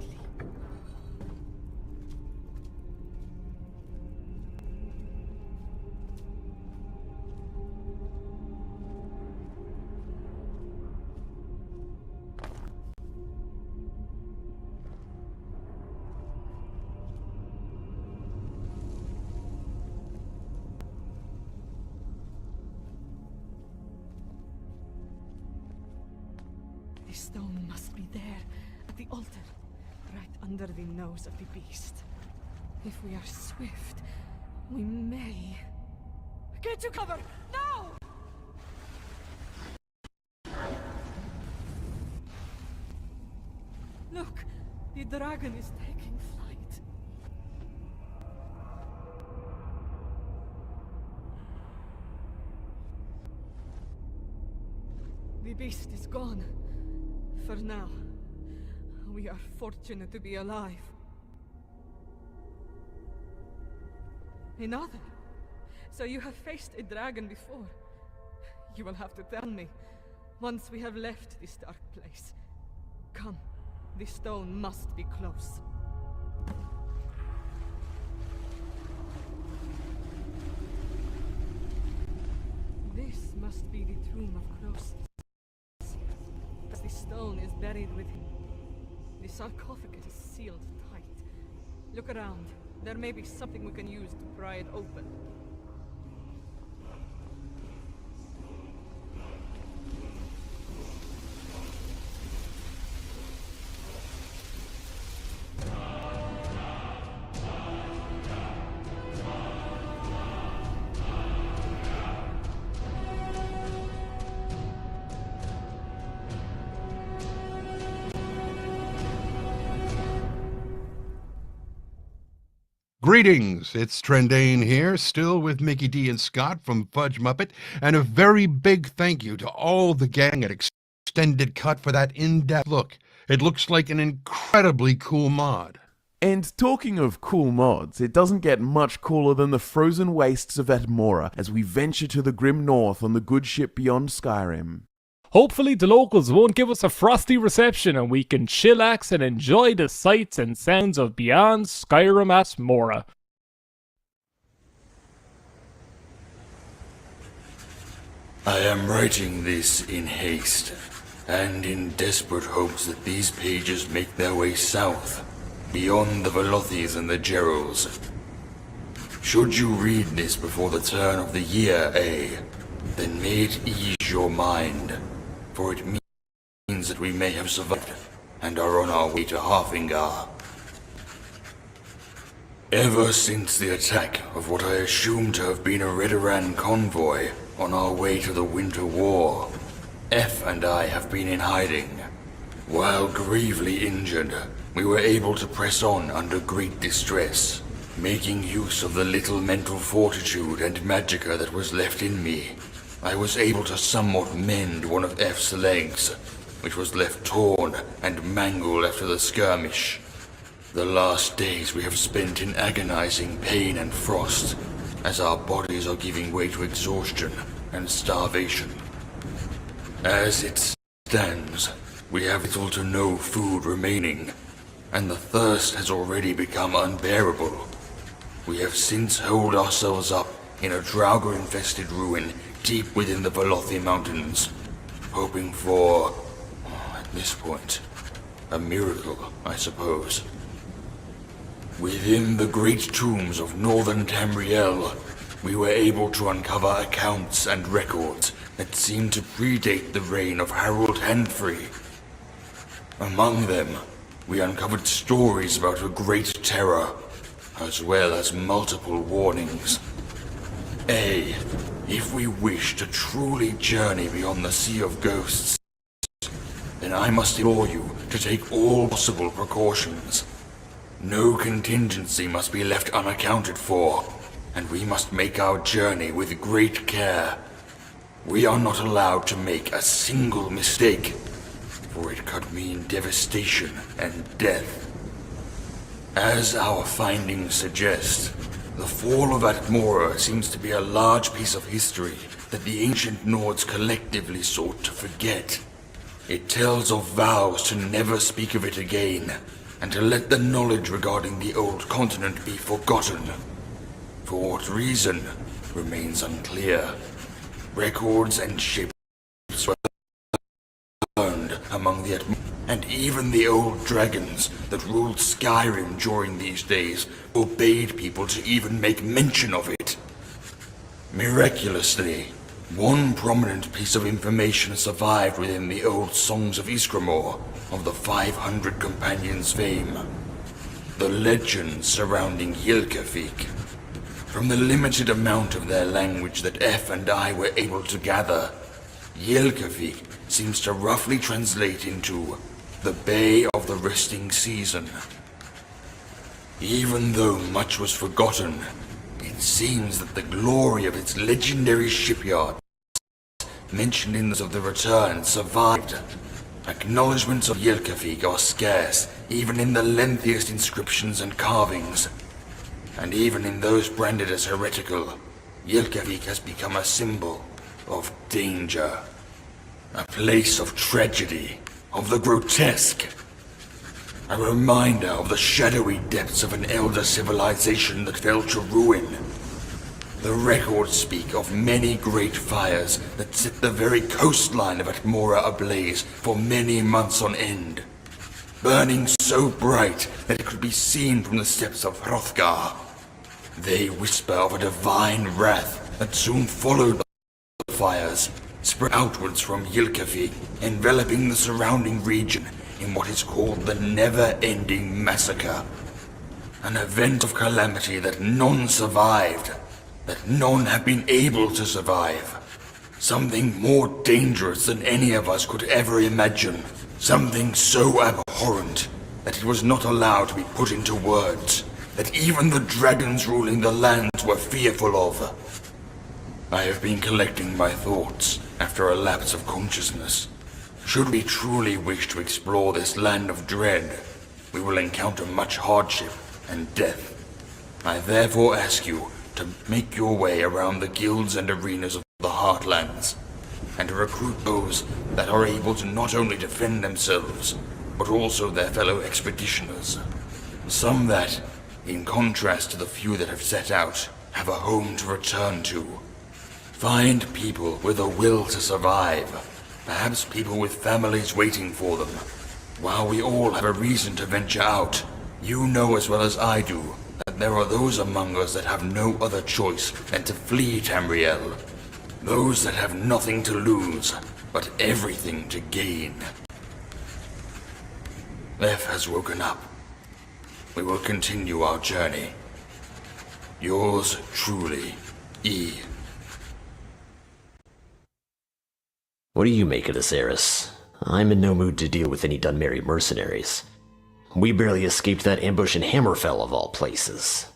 The stone must be there, at the altar, right under the nose of the beast. If we are swift, we may... Get to cover! Now! Look! The dragon is taking flight. The beast is gone. For now, we are fortunate to be alive. Another? So you have faced a dragon before? You will have to tell me, once we have left this dark place. Come, the stone must be close. This must be the tomb of Croces. The stone is buried with him. The sarcophagus is sealed tight. Look around. There may be something we can use to pry it open. Greetings, it's Trendane here, still with Mickey D and Scott from Fudge Muppet, and a very big thank you to all the gang at Extended Cut for that in-depth look. It looks like an incredibly cool mod. And talking of cool mods, it doesn't get much cooler than the frozen wastes of Atmora as we venture to the grim north on the good ship beyond Skyrim. Hopefully the locals won't give us a frosty reception and we can chillax and enjoy the sights and sounds of beyond Skyrim Atmora. I am writing this in haste, and in desperate hopes that these pages make their way south, beyond the Velothis and the Gerals. Should you read this before the turn of the year, then may it ease your mind, for it means that we may have survived and are on our way to Harfingar. Ever since the attack of what I assume to have been a Redoran convoy on our way to the Winter War, F and I have been in hiding. While gravely injured, we were able to press on under great distress, making use of the little mental fortitude and magicka that was left in me. I was able to somewhat mend one of F's legs, which was left torn and mangled after the skirmish. The last days we have spent in agonizing pain and frost, as our bodies are giving way to exhaustion and starvation. As it stands, we have little to no food remaining, and the thirst has already become unbearable. We have since holed ourselves up in a Draugr-infested ruin deep within the Velothi Mountains, hoping for, at this point, a miracle, I suppose. Within the great tombs of northern Tamriel, we were able to uncover accounts and records that seem to predate the reign of Harold Handfree. Among them, we uncovered stories about a great terror, as well as multiple warnings. If we wish to truly journey beyond the Sea of Ghosts, then I must implore you to take all possible precautions. No contingency must be left unaccounted for, and we must make our journey with great care. We are not allowed to make a single mistake, for it could mean devastation and death. As our findings suggest, the fall of Atmora seems to be a large piece of history that the ancient Nords collectively sought to forget. It tells of vows to never speak of it again, and to let the knowledge regarding the old continent be forgotten. For what reason remains unclear. Records and ships were burned among the Atmora, and even the old dragons that ruled Skyrim during these days forbade people to even make mention of it. Miraculously, one prominent piece of information survived within the old Songs of Ysgramor of the 500 Companions' fame. The legends surrounding Ylkafik. From the limited amount of their language that F and I were able to gather, Ylkafik seems to roughly translate into the Bay of the Resting Season. Even though much was forgotten, it seems that the glory of its legendary shipyard mentioned in the Return survived. Acknowledgements of Ylkafik are scarce, even in the lengthiest inscriptions and carvings. And even in those branded as heretical, Ylkafik has become a symbol of danger. A place of tragedy, of the grotesque. A reminder of the shadowy depths of an elder civilization that fell to ruin. The records speak of many great fires that set the very coastline of Atmora ablaze for many months on end. burning so bright that it could be seen from the steps of Hrothgar. They whisper of a divine wrath that soon followed by the fires, spread outwards from Ylkavik, enveloping the surrounding region in what is called the Never-Ending Massacre. An event of calamity that none survived, that none have been able to survive. Something more dangerous than any of us could ever imagine. Something so abhorrent that it was not allowed to be put into words, that even the dragons ruling the lands were fearful of. I have been collecting my thoughts after a lapse of consciousness. Should we truly wish to explore this land of dread, we will encounter much hardship and death. I therefore ask you to make your way around the guilds and arenas of the Heartlands, and to recruit those that are able to not only defend themselves, but also their fellow expeditioners. Some that, in contrast to the few that have set out, have a home to return to. Find people with a will to survive, perhaps people with families waiting for them. While we all have a reason to venture out, you know as well as I do that there are those among us that have no other choice than to flee Tamriel. Those that have nothing to lose, but everything to gain. Lef has woken up. We will continue our journey. Yours truly, E. What do you make of this, Eris? I'm in no mood to deal with any Dunmerry mercenaries. We barely escaped that ambush in Hammerfell of all places.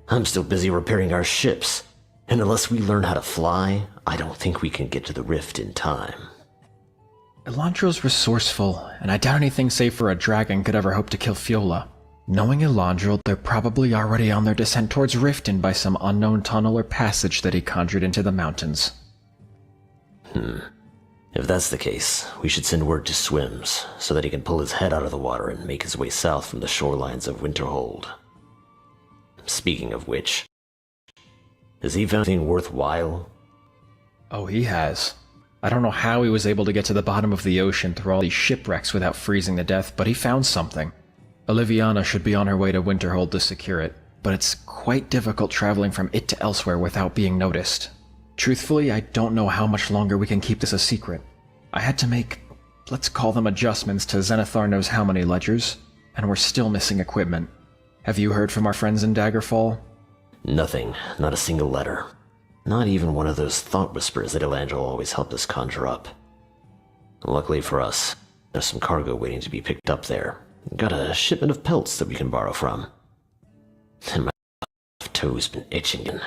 I'm still busy repairing our ships, and unless we learn how to fly, I don't think we can get to the rift in time. Elandril's resourceful, and I doubt anything save for a dragon could ever hope to kill Fiola. Knowing Elandril, they're probably already on their descent towards Riften by some unknown tunnel or passage that he conjured into the mountains. If that's the case, we should send word to Swims, so that he can pull his head out of the water and make his way south from the shorelines of Winterhold. Speaking of which, has he found anything worthwhile? Oh, he has. I don't know how he was able to get to the bottom of the ocean through all these shipwrecks without freezing to death, but he found something. Oliviana should be on her way to Winterhold to secure it, but it's quite difficult traveling from it to elsewhere without being noticed. Truthfully, I don't know how much longer we can keep this a secret. I had to make, let's call them adjustments to Zenithar knows how many ledgers, and we're still missing equipment. Have you heard from our friends in Daggerfall? Nothing, not a single letter. Not even one of those thought whispers that Elandril always helped us conjure up. Luckily for us, there's some cargo waiting to be picked up there. Got a shipment of pelts that we can borrow from. And my toe's been itching again.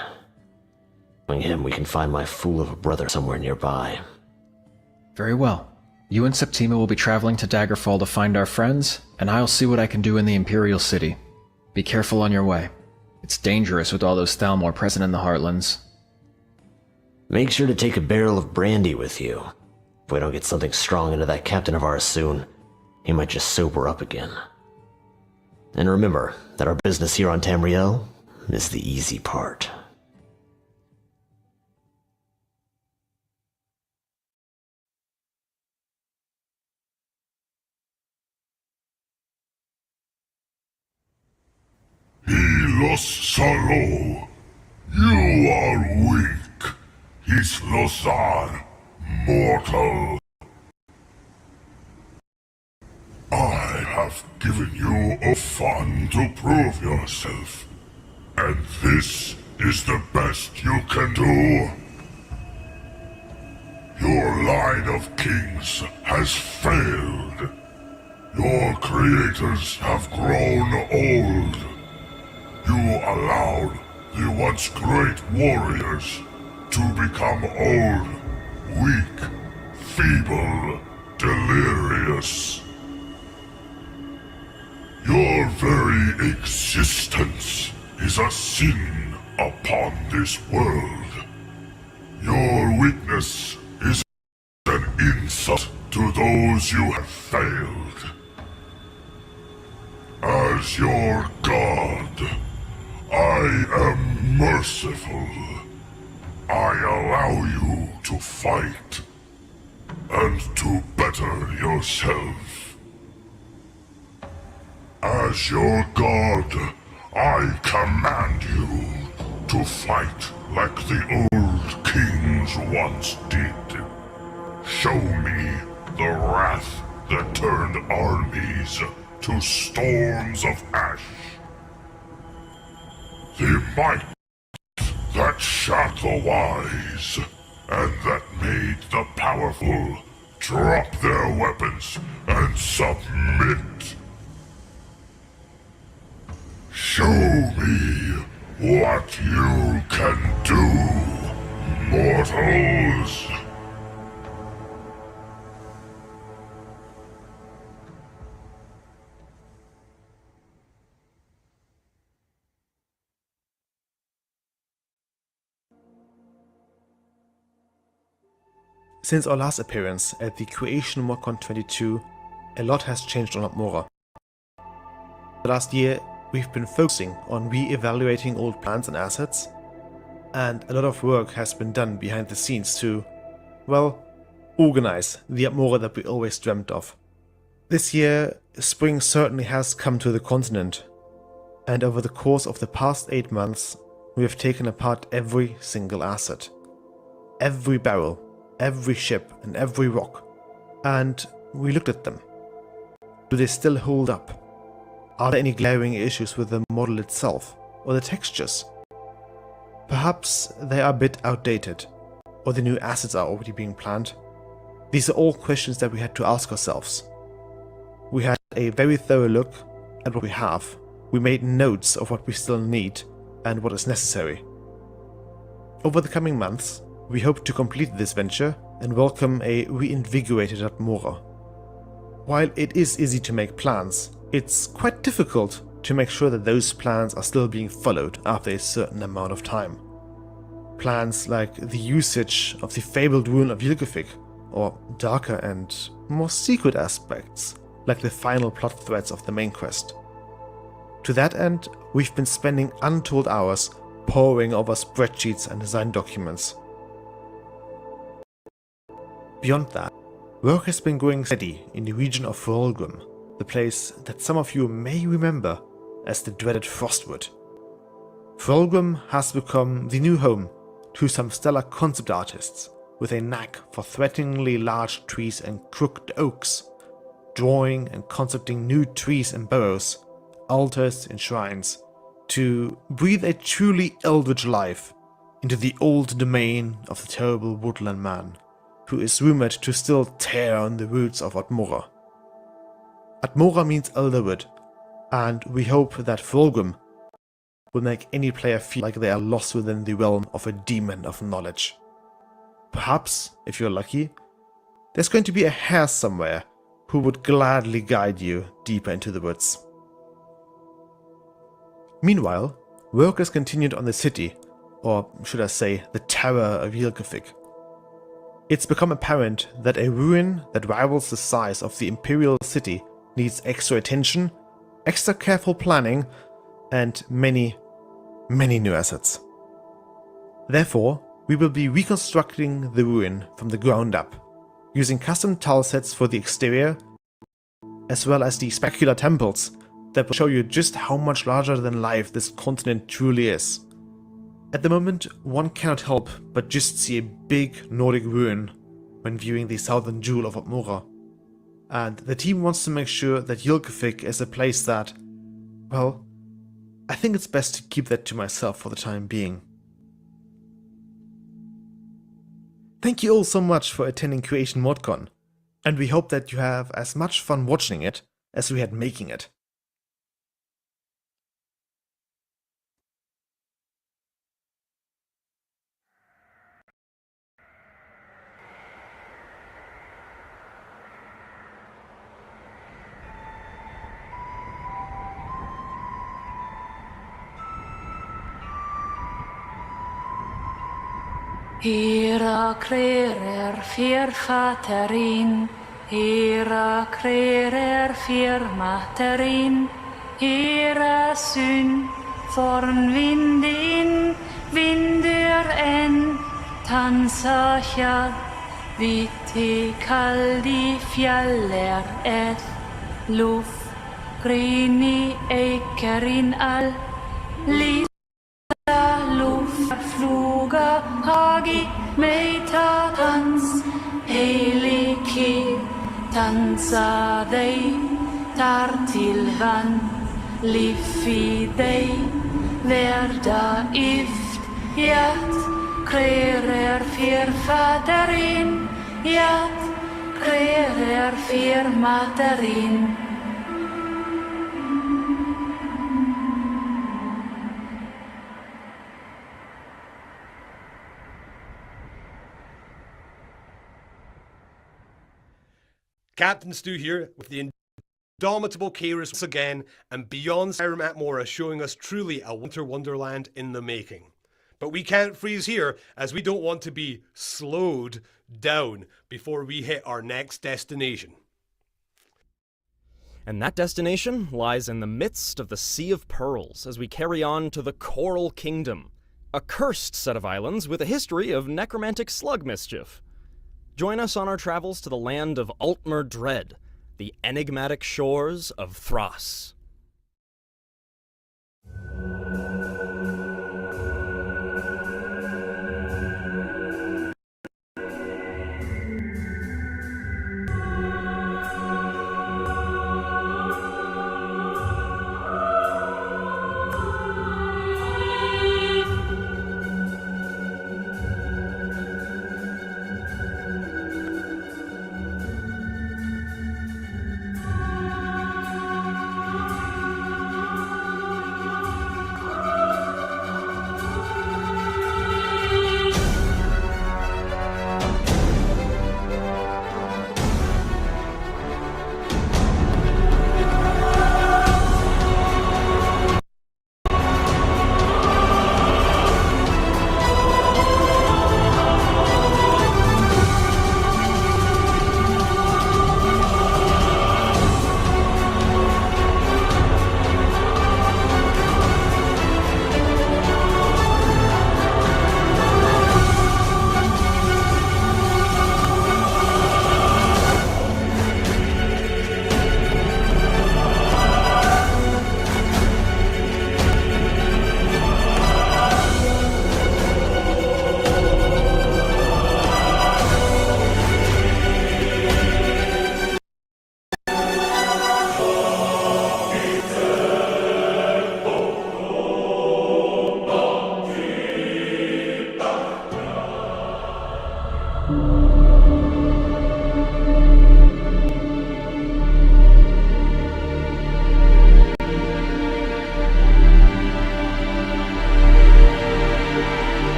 Knowing him, we can find my fool of a brother somewhere nearby. Very well. You and Septima will be traveling to Daggerfall to find our friends, and I'll see what I can do in the Imperial City. Be careful on your way. It's dangerous with all those Thalmor present in the Heartlands. Make sure to take a barrel of brandy with you. If we don't get something strong into that captain of ours soon, he might just sober up again. And remember that our business here on Tamriel is the easy part. Salo, you are weak. Hislosar, mortal. I have given you a fun to prove yourself, and this is the best you can do. Your line of kings has failed. Your creators have grown old. You allowed the once great warriors to become old, weak, feeble, delirious. Your very existence is a sin upon this world. Your weakness is an insult to those you have failed. As your god, I am merciful. I allow you to fight and to better yourself. As your god, I command you to fight like the old kings once did. Show me the wrath that turned armies to storms of ash. The might that shot the wise, and that made the powerful drop their weapons and submit. Show me what you can do, mortals. Since our last appearance at the Creation ModCon 22, a lot has changed on Atmora. The last year, we've been focusing on re-evaluating old plans and assets, and a lot of work has been done behind the scenes to, well, organize the Atmora that we always dreamt of. This year, spring certainly has come to the continent, and over the course of the past 8 months, we have taken apart every single asset. Every barrel, every ship and every rock, and we looked at them. Do they still hold up? Are there any glaring issues with the model itself or the textures? Perhaps they are a bit outdated, or the new assets are already being planned. These are all questions that we had to ask ourselves. We had a very thorough look at what we have. We made notes of what we still need and what is necessary. Over the coming months, we hope to complete this venture and welcome a reinvigorated Atmora. While it is easy to make plans, it's quite difficult to make sure that those plans are still being followed after a certain amount of time. Plans like the usage of the fabled rune of Ylgafik, or darker and more secret aspects, like the final plot threads of the main quest. To that end, we've been spending untold hours poring over spreadsheets and design documents. Beyond that, work has been going steady in the region of Rolgrim, the place that some of you may remember as the dreaded Frostwood. Rolgrim has become the new home to some stellar concept artists with a knack for threateningly large trees and crooked oaks, drawing and concepting new trees and burrows, altars and shrines, to breathe a truly eldritch life into the old domain of the terrible woodland man, who is rumored to still tear on the roots of Atmora. Atmora means Elderwood, and we hope that Fulgrim will make any player feel like they are lost within the realm of a demon of knowledge. Perhaps, if you're lucky, there's going to be a hare somewhere who would gladly guide you deeper into the woods. Meanwhile, work has continued on the city, or should I say, the Tower of Ylgafik. It's become apparent that a ruin that rivals the size of the Imperial City needs extra attention, extra careful planning, and many new assets. Therefore, we will be reconstructing the ruin from the ground up, using custom tile sets for the exterior, as well as the specular temples that will show you just how much larger than life this continent truly is. At the moment, one cannot help but just see a big Nordic ruin when viewing the southern jewel of Atmora. And the team wants to make sure that Ylgafik is a place that, well, I think it's best to keep that to myself for the time being. Thank you all so much for attending Creation ModCon, and we hope that you have as much fun watching it as we had making it. Era creer fyrfaterin, era creer firmaterin, era syn forn vindin, vindur en tansachar, viti kaldi fjaller et luft Rini Eikerin all. Lisa Luft fluga hagi meita tans. Heliki dansa dei tar till vann. Lifi dei verda ift jat. Krerer firfaderin jat. Krerer firmaterin. Captain Stu here with the indomitable Kairos once again, and beyond Skyrim Atmora showing us truly a winter wonderland in the making. But we can't freeze here, as we don't want to be slowed down before we hit our next destination. And that destination lies in the midst of the Sea of Pearls as we carry on to the Coral Kingdom, a cursed set of islands with a history of necromantic slug mischief. Join us on our travels to the land of Altmer Dread, the enigmatic shores of Thras.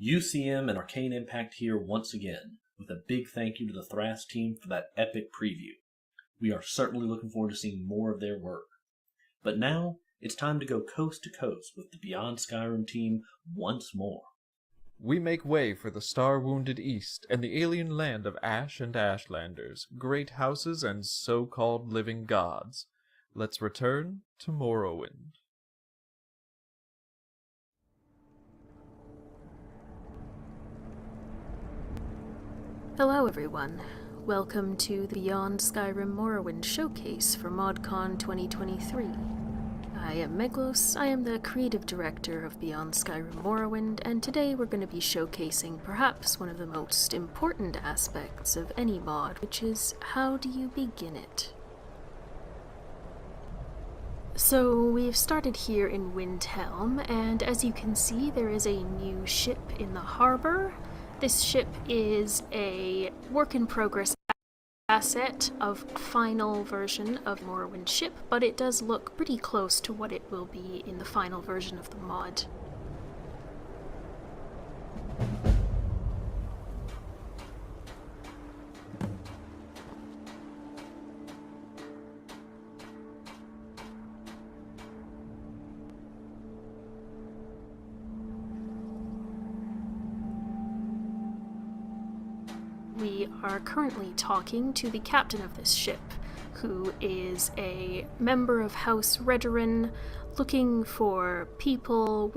UCM and Arcane Impact here once again, with a big thank you to the Thras team for that epic preview. We are certainly looking forward to seeing more of their work. But now, it's time to go coast to coast with the Beyond Skyrim team once more. We make way for the star-wounded East and the alien land of Ash and Ashlanders, great houses and so-called living gods. Let's return to Morrowind. Hello everyone, welcome to the Beyond Skyrim Morrowind showcase for ModCon 2023. I am Meglos, I am the creative director of Beyond Skyrim Morrowind, and today we're going to be showcasing perhaps one of the most important aspects of any mod, which is how do you begin it? So we've started here in Windhelm, and as you can see there is a new ship in the harbor. This ship is a work-in-progress asset of final version of Morrowind ship, but it does look pretty close to what it will be in the final version of the mod. We are currently talking to the captain of this ship, who is a member of House Redoran, looking for people,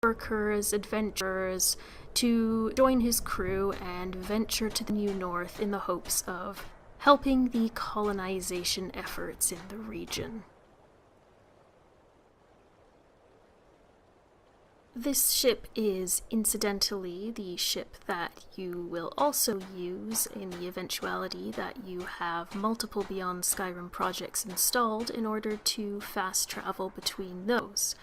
workers, adventurers, to join his crew and venture to the New North in the hopes of helping the colonization efforts in the region. This ship is, incidentally, the ship that you will also use in the eventuality that you have multiple Beyond Skyrim projects installed in order to fast travel between those.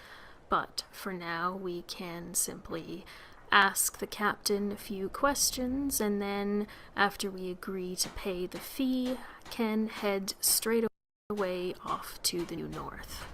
But for now, we can simply ask the captain a few questions, and then, after we agree to pay the fee, can head straight away off to the New North.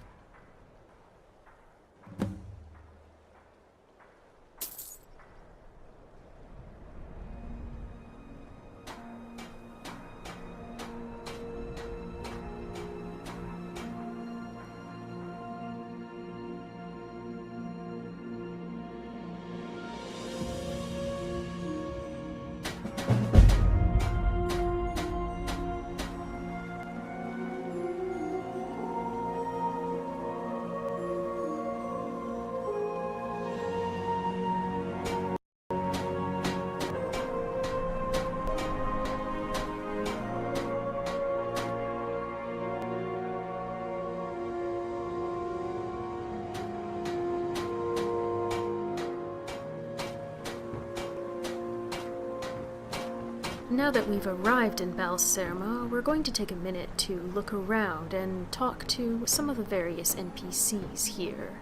Now that we've arrived in Balserma, we're going to take a minute to look around and talk to some of the various NPCs here.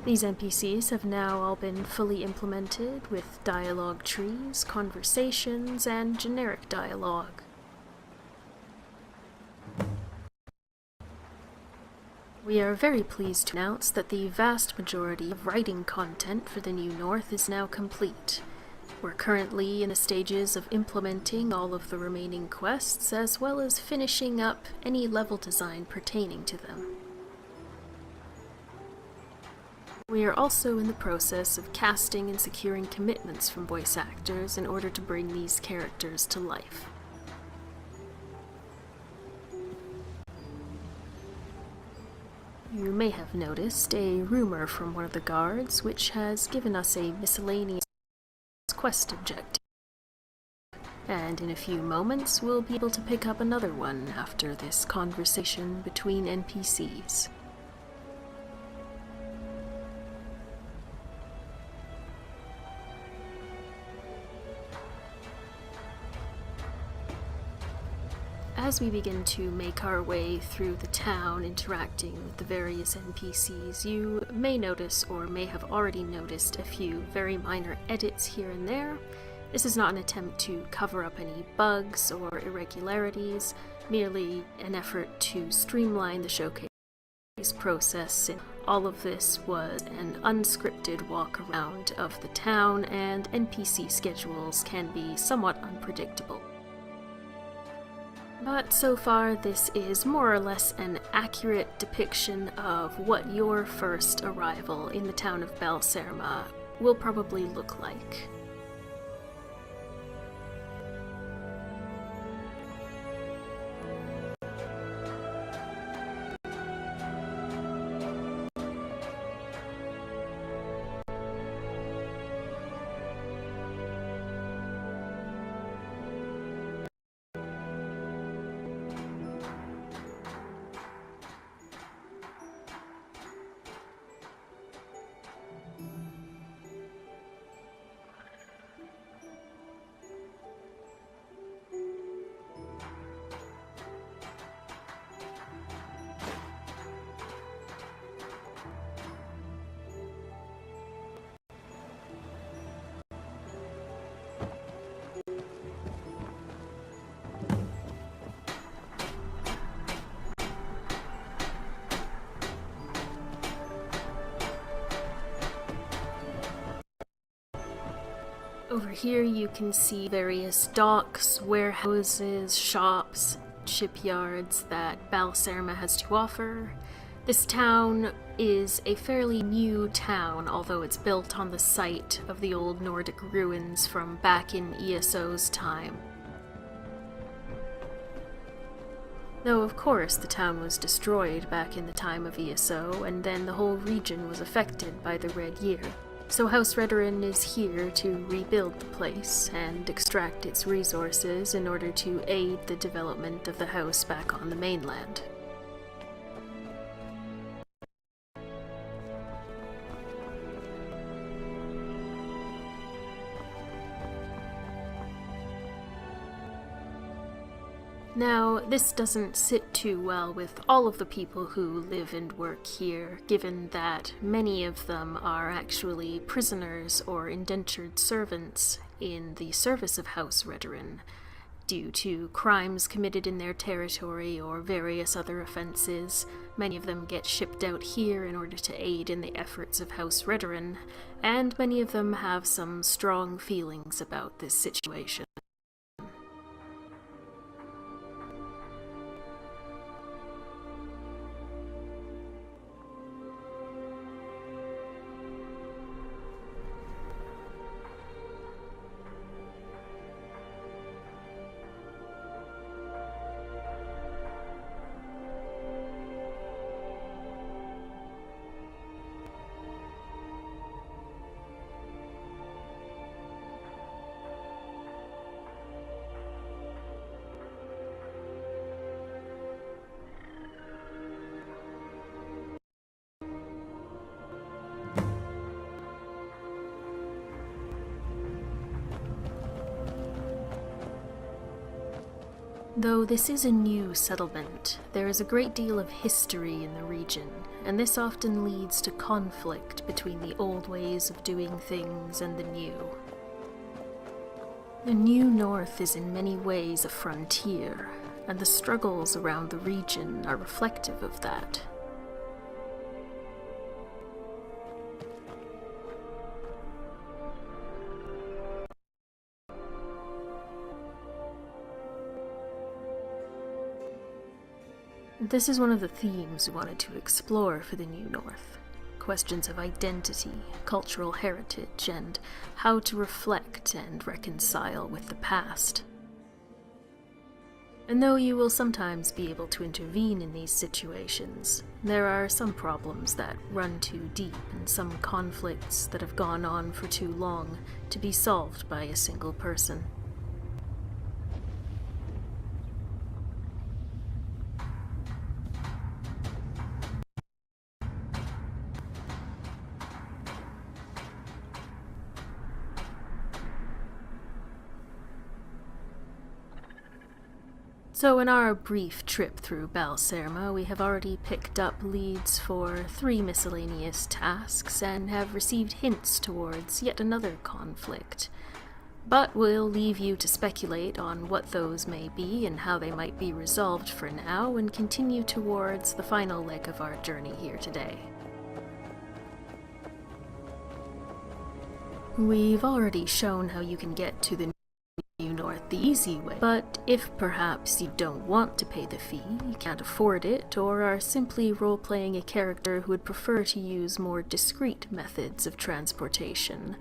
These NPCs have now all been fully implemented with dialogue trees, conversations, and generic dialogue. We are very pleased to announce that the vast majority of writing content for the New North is now complete. We're currently in the stages of implementing all of the remaining quests, as well as finishing up any level design pertaining to them. We are also in the process of casting and securing commitments from voice actors in order to bring these characters to life. You may have noticed a rumor from one of the guards, which has given us a miscellaneous quest objective, and in a few moments we'll be able to pick up another one after this conversation between NPCs. As we begin to make our way through the town interacting with the various NPCs, you may notice or may have already noticed a few very minor edits here and there. This is not an attempt to cover up any bugs or irregularities, merely an effort to streamline the showcase process in all of this was an unscripted walk around of the town, and NPC schedules can be somewhat unpredictable. But so far, this is more or less an accurate depiction of what your first arrival in the town of Balserma will probably look like. Over here you can see various docks, warehouses, shops, shipyards that Balserma has to offer. This town is a fairly new town, although it's built on the site of the old Nordic ruins from back in ESO's time. Though of course the town was destroyed back in the time of ESO, and then the whole region was affected by the Red Year. So House Redoran is here to rebuild the place and extract its resources in order to aid the development of the house back on the mainland. Now, this doesn't sit too well with all of the people who live and work here, given that many of them are actually prisoners or indentured servants in the service of House Redoran, due to crimes committed in their territory or various other offenses. Many of them get shipped out here in order to aid in the efforts of House Redoran, and many of them have some strong feelings about this situation. Though this is a new settlement, there is a great deal of history in the region, and this often leads to conflict between the old ways of doing things and the new. The New North is in many ways a frontier, and the struggles around the region are reflective of that. This is one of the themes we wanted to explore for the New North. Questions of identity, cultural heritage, and how to reflect and reconcile with the past. And though you will sometimes be able to intervene in these situations, there are some problems that run too deep and some conflicts that have gone on for too long to be solved by a single person. So in our brief trip through Balserma, we have already picked up leads for 3 miscellaneous tasks and have received hints towards yet another conflict. But we'll leave you to speculate on what those may be and how they might be resolved for now, and continue towards the final leg of our journey here today. We've already shown how you can get to the New North the easy way, but if perhaps you don't want to pay the fee, you can't afford it, or are simply role-playing a character who would prefer to use more discreet methods of transportation,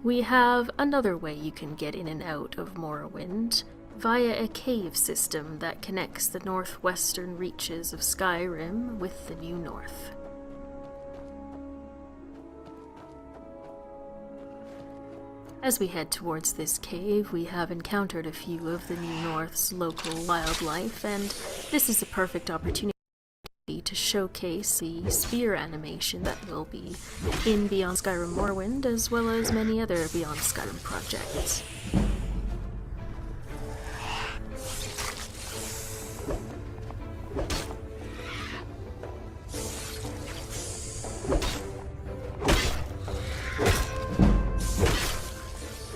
we have another way you can get in and out of Morrowind, via a cave system that connects the northwestern reaches of Skyrim with the New North. As we head towards this cave, we have encountered a few of the New North's local wildlife, and this is a perfect opportunity to showcase the spear animation that will be in Beyond Skyrim Morrowind, as well as many other Beyond Skyrim projects.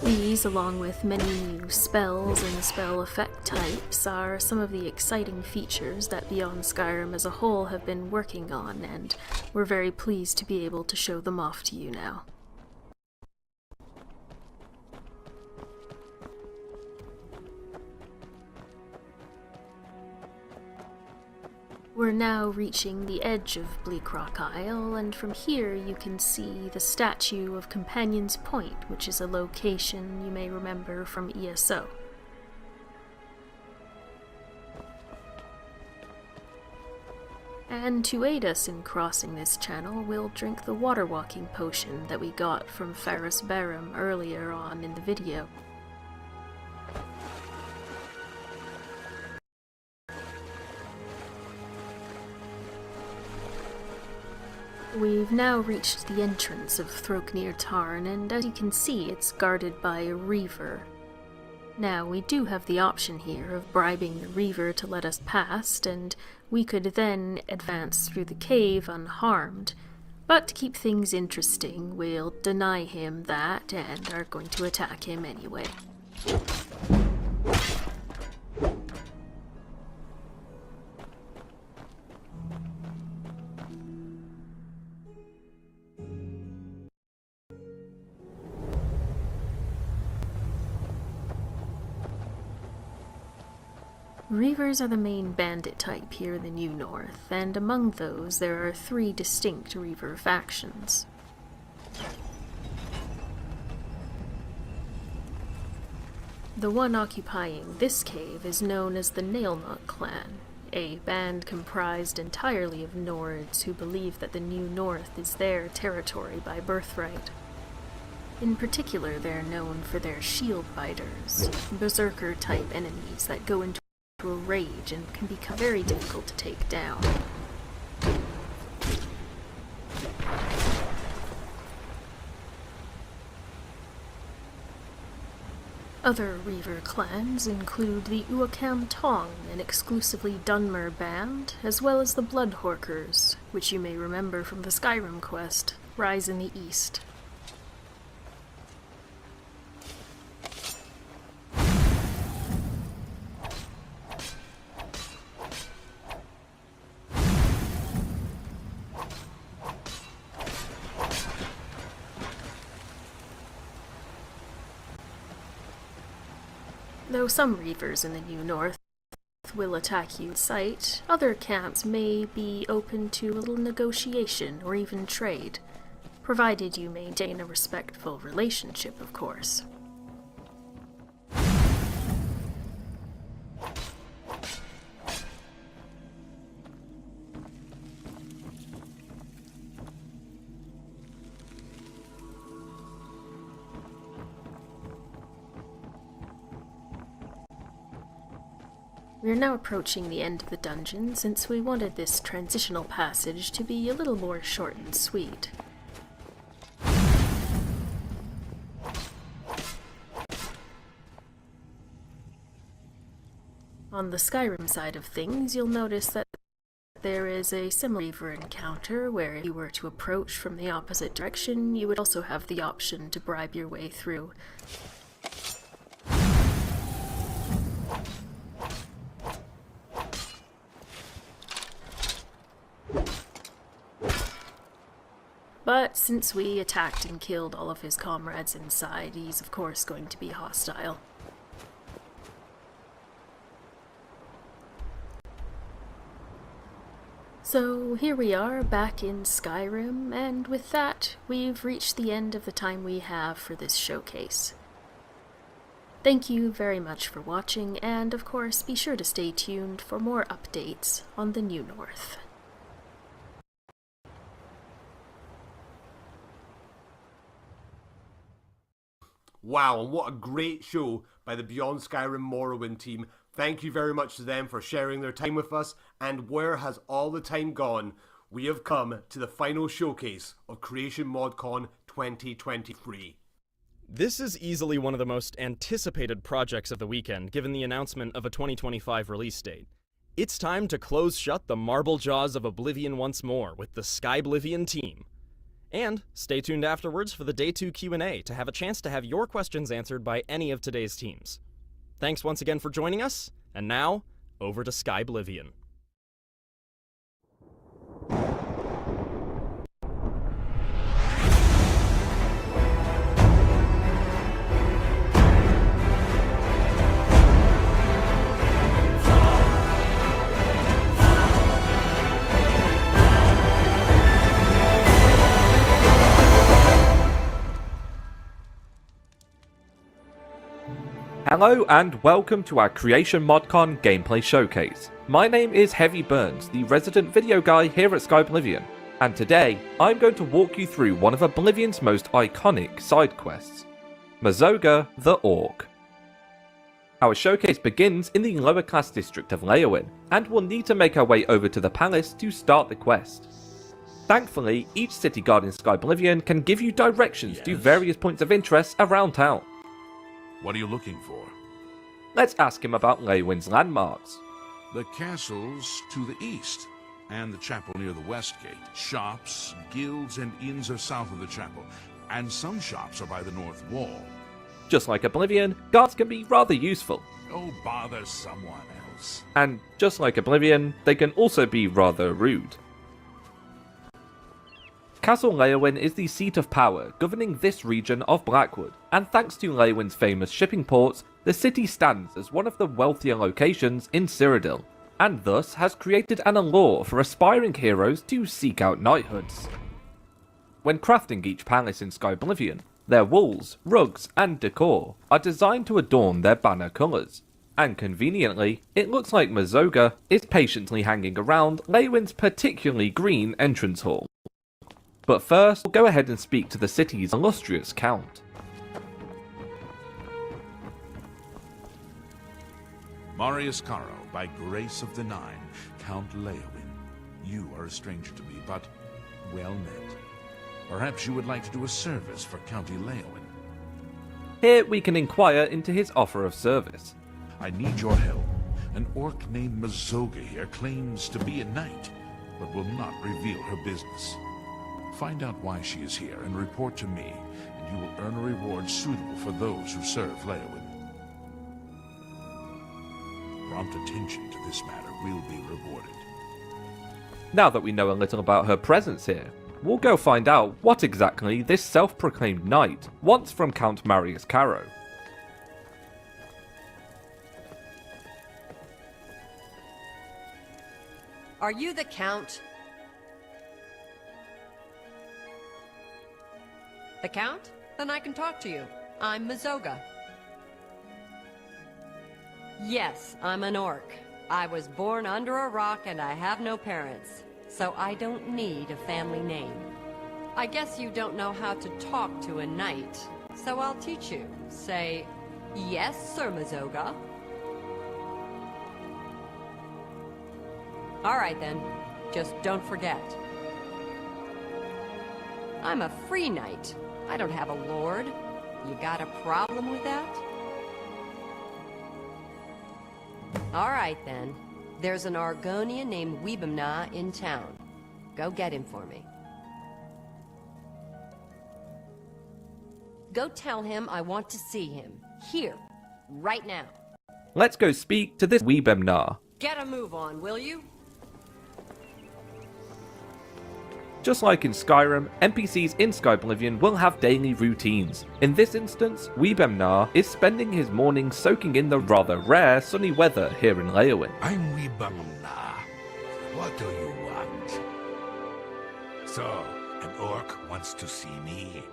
These, along with many new spells and spell effect types, are some of the exciting features that Beyond Skyrim as a whole have been working on, and we're very pleased to be able to show them off to you now. We're now reaching the edge of Bleakrock Isle, and from here you can see the statue of Companion's Point, which is a location you may remember from ESO. And to aid us in crossing this channel, we'll drink the water walking potion that we got from Faris Barum earlier on in the video. We've now reached the entrance of Throkenir Tarn, and as you can see, it's guarded by a Reaver. Now, we do have the option here of bribing the Reaver to let us past, and we could then advance through the cave unharmed. But to keep things interesting, we'll deny him that and are going to attack him anyway. Reavers are the main bandit type here in the New North, and among those there are 3 distinct Reaver factions. The one occupying this cave is known as the Nailnut Clan, a band comprised entirely of Nords who believe that the New North is their territory by birthright. In particular, they're known for their shield biters, berserker-type enemies that go into a rage and can become very difficult to take down. Other Reaver clans include the Uakam Tong, an exclusively Dunmer band, as well as the Bloodhorkers, which you may remember from the Skyrim quest, Rise in the East. Though some Reavers in the New North will attack you at sight, other camps may be open to a little negotiation or even trade, provided you maintain a respectful relationship, of course. We're now approaching the end of the dungeon, since we wanted this transitional passage to be a little more short and sweet. On the Skyrim side of things, you'll notice that there is a similar Reaver encounter where if you were to approach from the opposite direction, you would also have the option to bribe your way through. But since we attacked and killed all of his comrades inside, he's of course going to be hostile. So here we are, back in Skyrim, and with that, we've reached the end of the time we have for this showcase. Thank you very much for watching, and of course, be sure to stay tuned for more updates on the New North. Wow, and what a great show by the Beyond Skyrim Morrowind team. Thank you very much to them for sharing their time with us, and where has all the time gone? We have come to the final showcase of Creation ModCon 2023. This is easily one of the most anticipated projects of the weekend, given the announcement of a 2025 release date. It's time to close shut the marble jaws of Oblivion once more with the Skyblivion team. And stay tuned afterwards for the Day 2 Q&A to have a chance to have your questions answered by any of today's teams. Thanks once again for joining us, and now, over to Skyblivion. Hello and welcome to our Creation ModCon gameplay showcase. My name is Heavy Burns, the resident video guy here at Skyblivion, and today I'm going to walk you through one of Oblivion's most iconic side quests, Mazoga the Orc. Our showcase begins in the lower class district of Leowin, and we'll need to make our way over to the palace to start the quest. Thankfully, each city guard in Skyblivion can give you directions to various points of interest around town. What are you looking for? Let's ask him about Leywin's landmarks. The castles to the east, and the chapel near the west gate. Shops, guilds, and inns are south of the chapel, and some shops are by the north wall. Just like Oblivion, guards can be rather useful. Oh, bother someone else. And just like Oblivion, they can also be rather rude. Castle Leowin is the seat of power governing this region of Blackwood, and thanks to Leowin's famous shipping ports, the city stands as one of the wealthier locations in Cyrodiil, and thus has created an allure for aspiring heroes to seek out knighthoods. When crafting each palace in Skyblivion, their walls, rugs, and decor are designed to adorn their banner colours, and conveniently, it looks like Mazoga is patiently hanging around Leowin's particularly green entrance hall. But first, we'll go ahead and speak to the city's illustrious count. Marius Caro, by grace of the Nine, Count Leowin. You are a stranger to me, but well met. Perhaps you would like to do a service for County Leowin. Here we can inquire into his offer of service. I need your help. An orc named Mazoga here claims to be a knight, but will not reveal her business. Find out why she is here and report to me, and you will earn a reward suitable for those who serve Leowin. Prompt attention to this matter will be rewarded. Now that we know a little about her presence here, we'll go find out what exactly this self-proclaimed knight wants from Count Marius Caro. Are you the Count? The Count? Then I can talk to you. I'm Mazoga. Yes, I'm an orc. I was born under a rock and I have no parents, so I don't need a family name. I guess you don't know how to talk to a knight, so I'll teach you. Say, yes, Sir Mazoga. All right then, just don't forget. I'm a free knight. I don't have a lord. You got a problem with that? All right then. There's an Argonian named Weebamna in town. Go get him for me. Go tell him I want to see him. Here. Right now. Let's go speak to this Weebamna. Get a move on, will you? Just like in Skyrim, NPCs in Skyblivion will have daily routines. In this instance, Weebemnar is spending his morning soaking in the rather rare sunny weather here in Leowyn. I'm Weebemnar. What do you want? So, an orc wants to see me,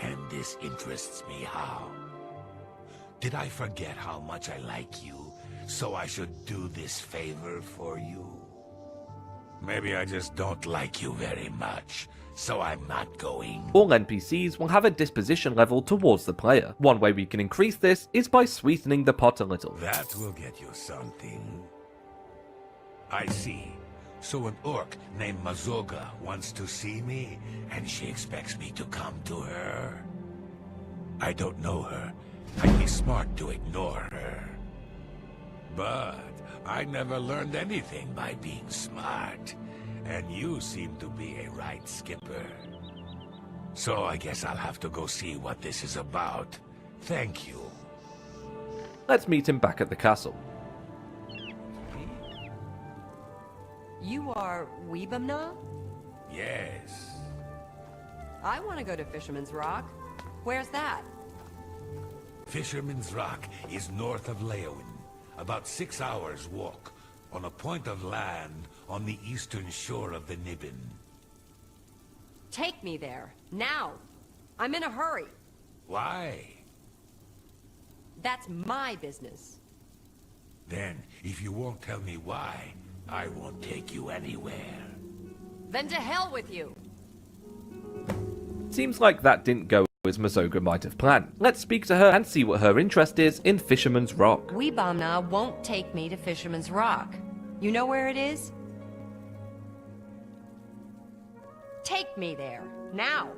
and this interests me how? Did I forget how much I like you, so I should do this favor for you? Maybe I just don't like you very much, so I'm not going. All NPCs will have a disposition level towards the player. One way we can increase this is by sweetening the pot a little. That will get you something. I see. So an orc named Mazoga wants to see me, and she expects me to come to her. I don't know her. I'd be smart to ignore her. But I never learned anything by being smart, and you seem to be a right skipper. So I guess I'll have to go see what this is about. Thank you. Let's meet him back at the castle. You are Weebemnar? Yes. I want to go to Fisherman's Rock. Where's that? Fisherman's Rock is north of Leowyn. About 6 hours' walk, on a point of land on the eastern shore of the Niben. Take me there, now. I'm in a hurry. Why? That's my business. Then, if you won't tell me why, I won't take you anywhere. Then to hell with you. Seems like that didn't go as Mazoga might have planned. Let's speak to her and see what her interest is in Fisherman's Rock. Weebemnar won't take me to Fisherman's Rock. You know where it is? Take me there, now.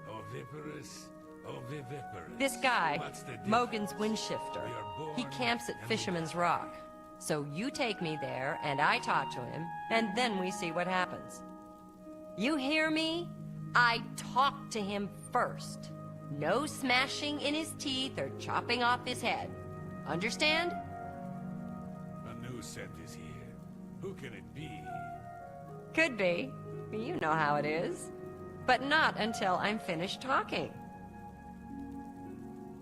Oviparous, oviviparous. This guy, What's the difference? Mogan's Windshifter, he camps at Fisherman's Rock. So you take me there, and I talk to him, and then we see what happens. You hear me? I talk to him first. No smashing in his teeth or chopping off his head. Understand? A new scent is here. Who can it be? Could be. You know how it is. But not until I'm finished talking.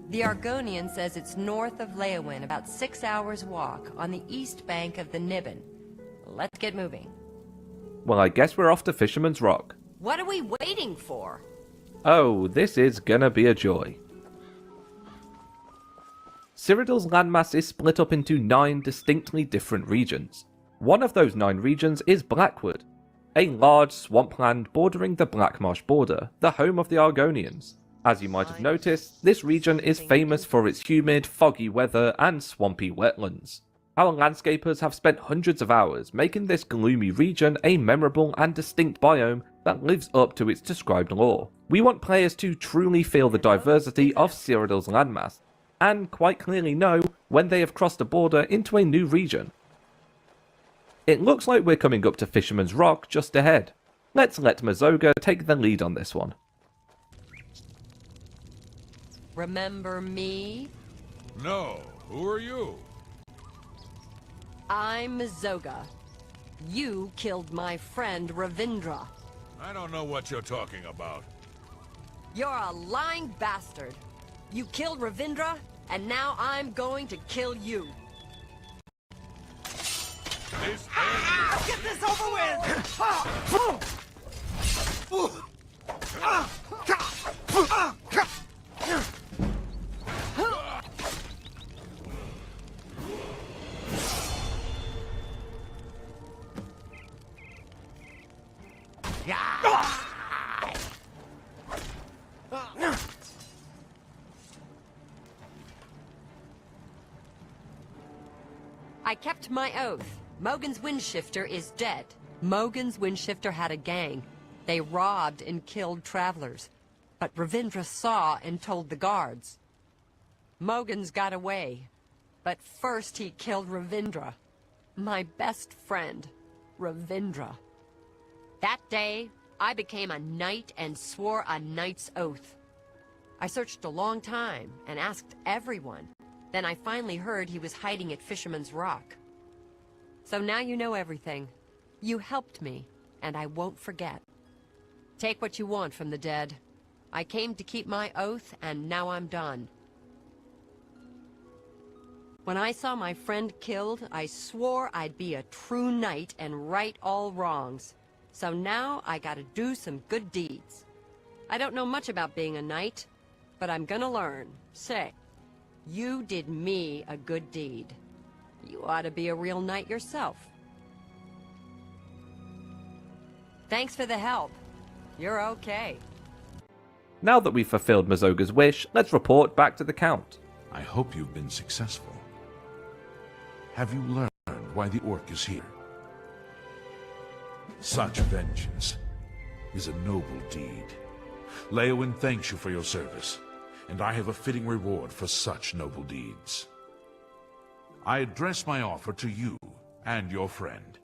The Argonian says it's north of Leowyn, about 6 hours' walk, on the east bank of the Niben. Let's get moving. Well, I guess we're off to Fisherman's Rock. What are we waiting for? Oh, this is gonna be a joy. Cyrodiil's landmass is split up into 9 distinctly different regions. One of those 9 regions is Blackwood, a large swampland bordering the Blackmarsh border, the home of the Argonians. As you might have noticed, this region is famous for its humid, foggy weather and swampy wetlands. Our landscapers have spent hundreds of hours making this gloomy region a memorable and distinct biome that lives up to its described lore. We want players to truly feel the diversity of Cyrodiil's landmass, and quite clearly know when they have crossed a border into a new region. It looks like we're coming up to Fisherman's Rock just ahead. Let's let Mazoga take the lead on this one. Remember me? No. Who are you? I'm Mazoga. You killed my friend Ravindra. I don't know what you're talking about. You're a lying bastard. You killed Ravindra, and now I'm going to kill you. Get this over with! I kept my oath. Mogan's Windshifter is dead. Mogan's Windshifter had a gang. They robbed and killed travelers. But Ravindra saw and told the guards. Mogan's got away. But first he killed Ravindra. My best friend, Ravindra. That day, I became a knight and swore a knight's oath. I searched a long time and asked everyone. Then I finally heard he was hiding at Fisherman's Rock. So now you know everything. You helped me, and I won't forget. Take what you want from the dead. I came to keep my oath, and now I'm done. When I saw my friend killed, I swore I'd be a true knight and right all wrongs. So now I gotta do some good deeds. I don't know much about being a knight, but I'm gonna learn. Say, you did me a good deed. You ought to be a real knight yourself. Thanks for the help. You're okay. Now that we've fulfilled Mazoga's wish, let's report back to the Count. I hope you've been successful. Have you learned why the orc is here? Such vengeance is a noble deed. Leowyn thanks you for your service, and I have a fitting reward for such noble deeds. I address my offer to you and your friend.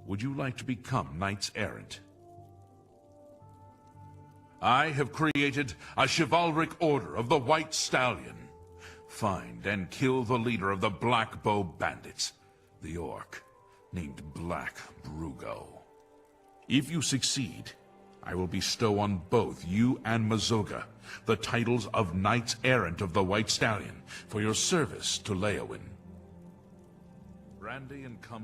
Would you like to become knights errant? I have created a chivalric order of the White Stallion. Find and kill the leader of the Black Bow Bandits, the orc named Black Brugo. If you succeed, I will bestow on both you and Mazoga the titles of Knights Errant of the White Stallion for your service to Leowyn.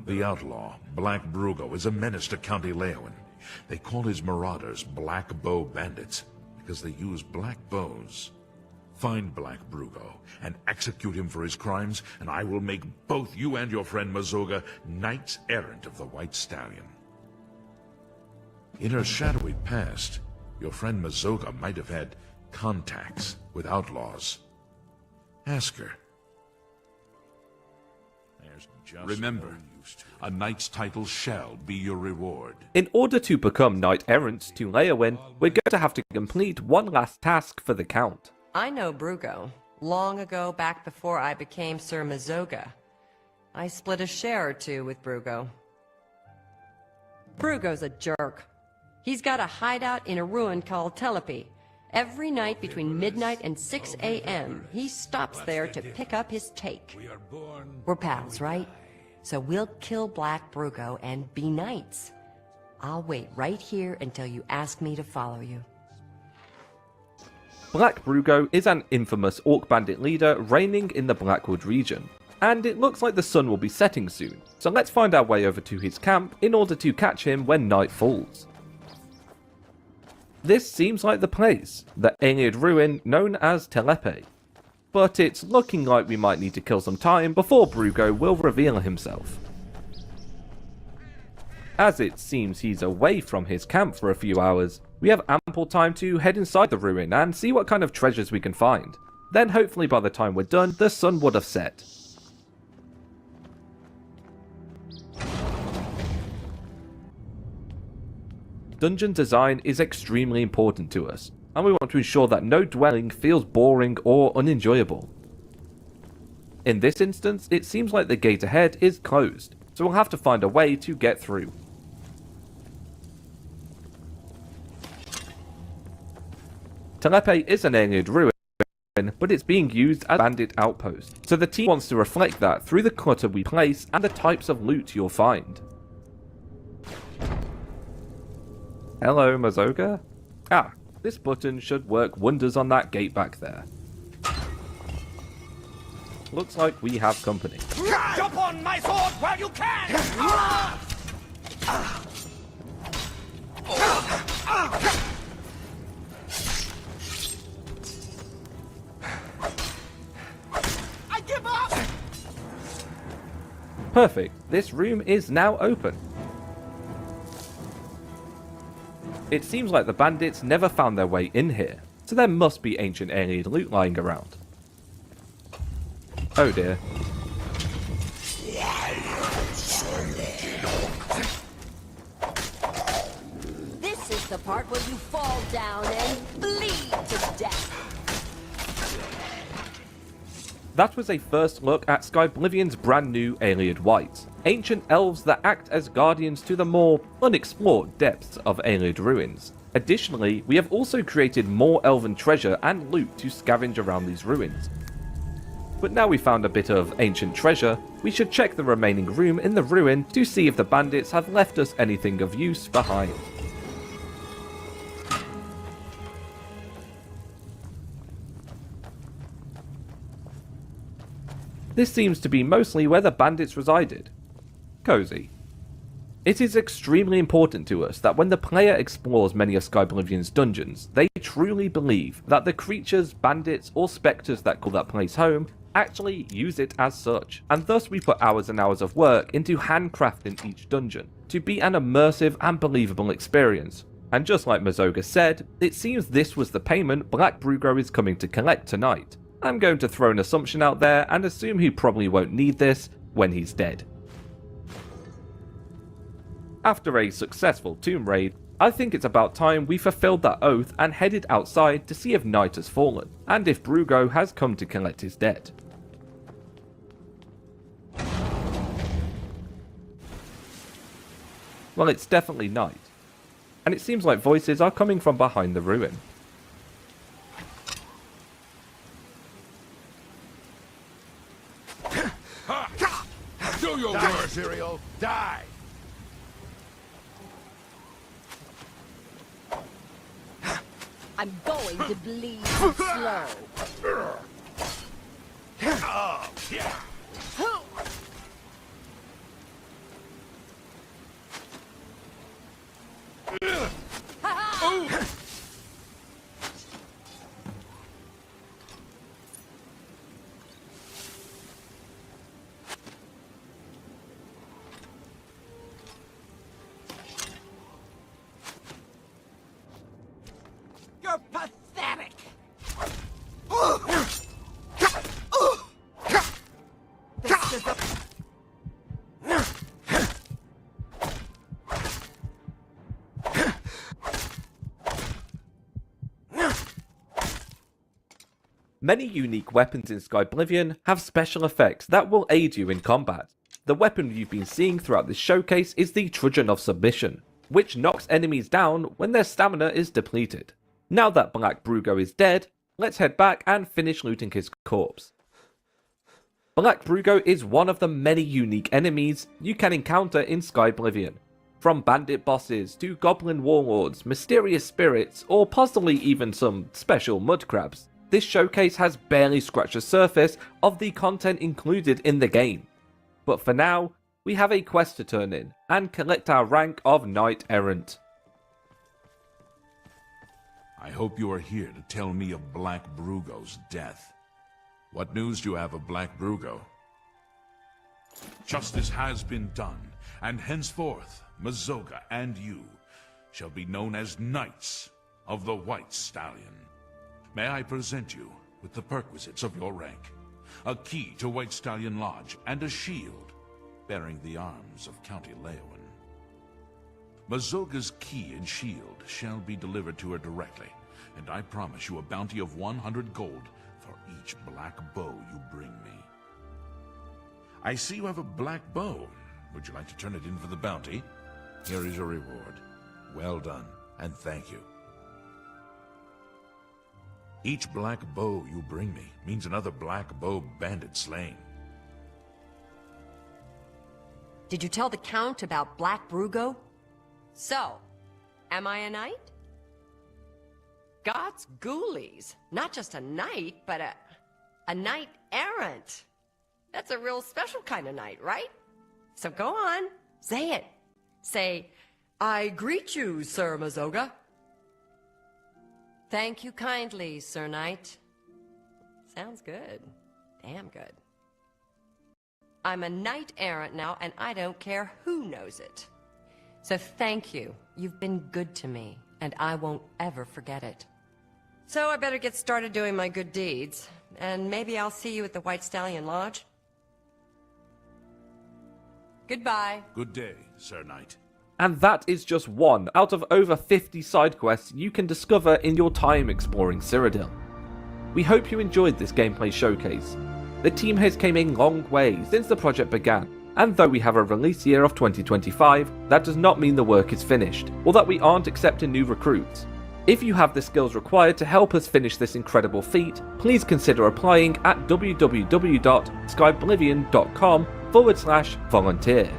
The outlaw, Black Brugo, is a menace to County Leowyn. They call his marauders Black Bow Bandits because they use black bows. Find Black Brugo and execute him for his crimes, and I will make both you and your friend Mazoga Knights Errant of the White Stallion. In her shadowy past, your friend Mazoga might have had contacts with outlaws. Ask her. Remember, a knight's title shall be your reward. In order to become knight errants to Leowyn, we're going to have to complete one last task for the Count. I know Brugo. Long ago, back before I became Sir Mazoga. I split a share or two with Brugo. Brugo's a jerk. He's got a hideout in a ruin called Telepi. Every night between midnight and 6 a.m., he stops there to pick up his take. We're pals, right? So we'll kill Black Brugo and be knights. I'll wait right here until you ask me to follow you. Black Brugo is an infamous orc bandit leader reigning in the Blackwood region, and it looks like the sun will be setting soon, so let's find our way over to his camp in order to catch him when night falls. This seems like the place, the Aeneid ruin known as Telepe, but it's looking like we might need to kill some time before Brugo will reveal himself. As it seems he's away from his camp for a few hours, we have ample time to head inside the ruin and see what kind of treasures we can find. Then hopefully by the time we're done, the sun would have set. Dungeon design is extremely important to us, and we want to ensure that no dwelling feels boring or unenjoyable. In this instance, it seems like the gate ahead is closed, so we'll have to find a way to get through. Telepe is an Aeneid ruin, but it's being used as a bandit outpost, so the team wants to reflect that through the clutter we place and the types of loot you'll find. Hello, Mazoga? Ah, this button should work wonders on that gate back there. Looks like we have company. Jump on my sword while you can! I give up! Perfect, this room is now open. It seems like the bandits never found their way in here, so there must be ancient Aeneid loot lying around. Oh dear. This is the part where you fall down and bleed to death. That was a first look at Skyblivion's brand new Aeneid White, ancient elves that act as guardians to the more unexplored depths of Aeneid ruins. Additionally, we have also created more elven treasure and loot to scavenge around these ruins. But now we found a bit of ancient treasure, we should check the remaining room in the ruin to see if the bandits have left us anything of use behind. This seems to be mostly where the bandits resided. Cozy. It is extremely important to us that when the player explores many of Skyblivion's dungeons, they truly believe that the creatures, bandits, or spectres that call that place home actually use it as such, and thus we put hours and hours of work into handcrafting each dungeon to be an immersive and believable experience. And just like Mazoga said, it seems this was the payment Black Brugo is coming to collect tonight. I'm going to throw an assumption out there and assume he probably won't need this when he's dead. After a successful tomb raid, I think it's about time we fulfilled that oath and headed outside to see if night has fallen, and if Brugo has come to collect his debt. Well, it's definitely night, and it seems like voices are coming from behind the ruin. Do your work, Serial. Die! I'm going to bleed slow. Oh, yeah. You're pathetic! This is a... Many unique weapons in Skyblivion have special effects that will aid you in combat. The weapon you've been seeing throughout this showcase is the Trudgeon of Submission, which knocks enemies down when their stamina is depleted. Now that Black Brugo is dead, let's head back and finish looting his corpse. Black Brugo is one of the many unique enemies you can encounter in Skyblivion. From bandit bosses to goblin warlords, mysterious spirits, or possibly even some special mud crabs, this showcase has barely scratched the surface of the content included in the game. But for now, we have a quest to turn in and collect our rank of Knight Errant. I hope you are here to tell me of Black Brugo's death. What news do you have of Black Brugo? Justice has been done, and henceforth, Mazoga and you shall be known as Knights of the White Stallion. May I present you with the perquisites of your rank, a key to White Stallion Lodge, and a shield bearing the arms of County Leowin. Mazoga's key and shield shall be delivered to her directly, and I promise you a bounty of 100 gold for each black bow you bring me. I see you have a black bow. Would you like to turn it in for the bounty? Here is your reward. Well done, and thank you. Each black bow you bring me means another black bow bandit slain. Did you tell the Count about Black Brugo? So, am I a knight? God's ghoulies. Not just a knight, but a knight errant. That's a real special kind of knight, right? So go on, say it. Say, I greet you, Sir Mazoga. Thank you kindly, Sir Knight. Sounds good. Damn good. I'm a knight errant now, and I don't care who knows it. So thank you. You've been good to me, and I won't ever forget it. So I better get started doing my good deeds, and maybe I'll see you at the White Stallion Lodge. Goodbye. Good day, Sir Knight. And that is just one out of over 50 side quests you can discover in your time exploring Cyrodiil. We hope you enjoyed this gameplay showcase. The team has came a long way since the project began, and though we have a release year of 2025, that does not mean the work is finished, or that we aren't accepting new recruits. If you have the skills required to help us finish this incredible feat, please consider applying at www.skyblivion.com/volunteer.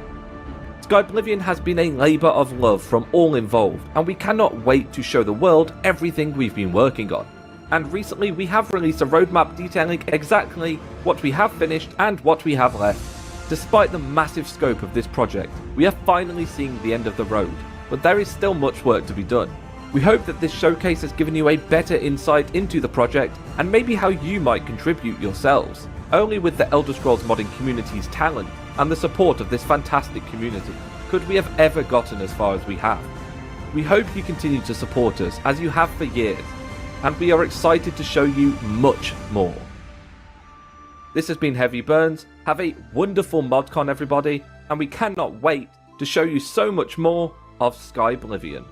Skyblivion has been a labour of love from all involved, and we cannot wait to show the world everything we've been working on. and recently we have released a roadmap detailing exactly what we have finished and what we have left. Despite the massive scope of this project, we are finally seeing the end of the road, but there is still much work to be done. We hope that this showcase has given you a better insight into the project and maybe how you might contribute yourselves. Only with the Elder Scrolls modding community's talent and the support of this fantastic community could we have ever gotten as far as we have. We hope you continue to support us as you have for years, and we are excited to show you much more. This has been Heavy Burns. Have a wonderful ModCon, everybody, and we cannot wait to show you so much more of Skyblivion.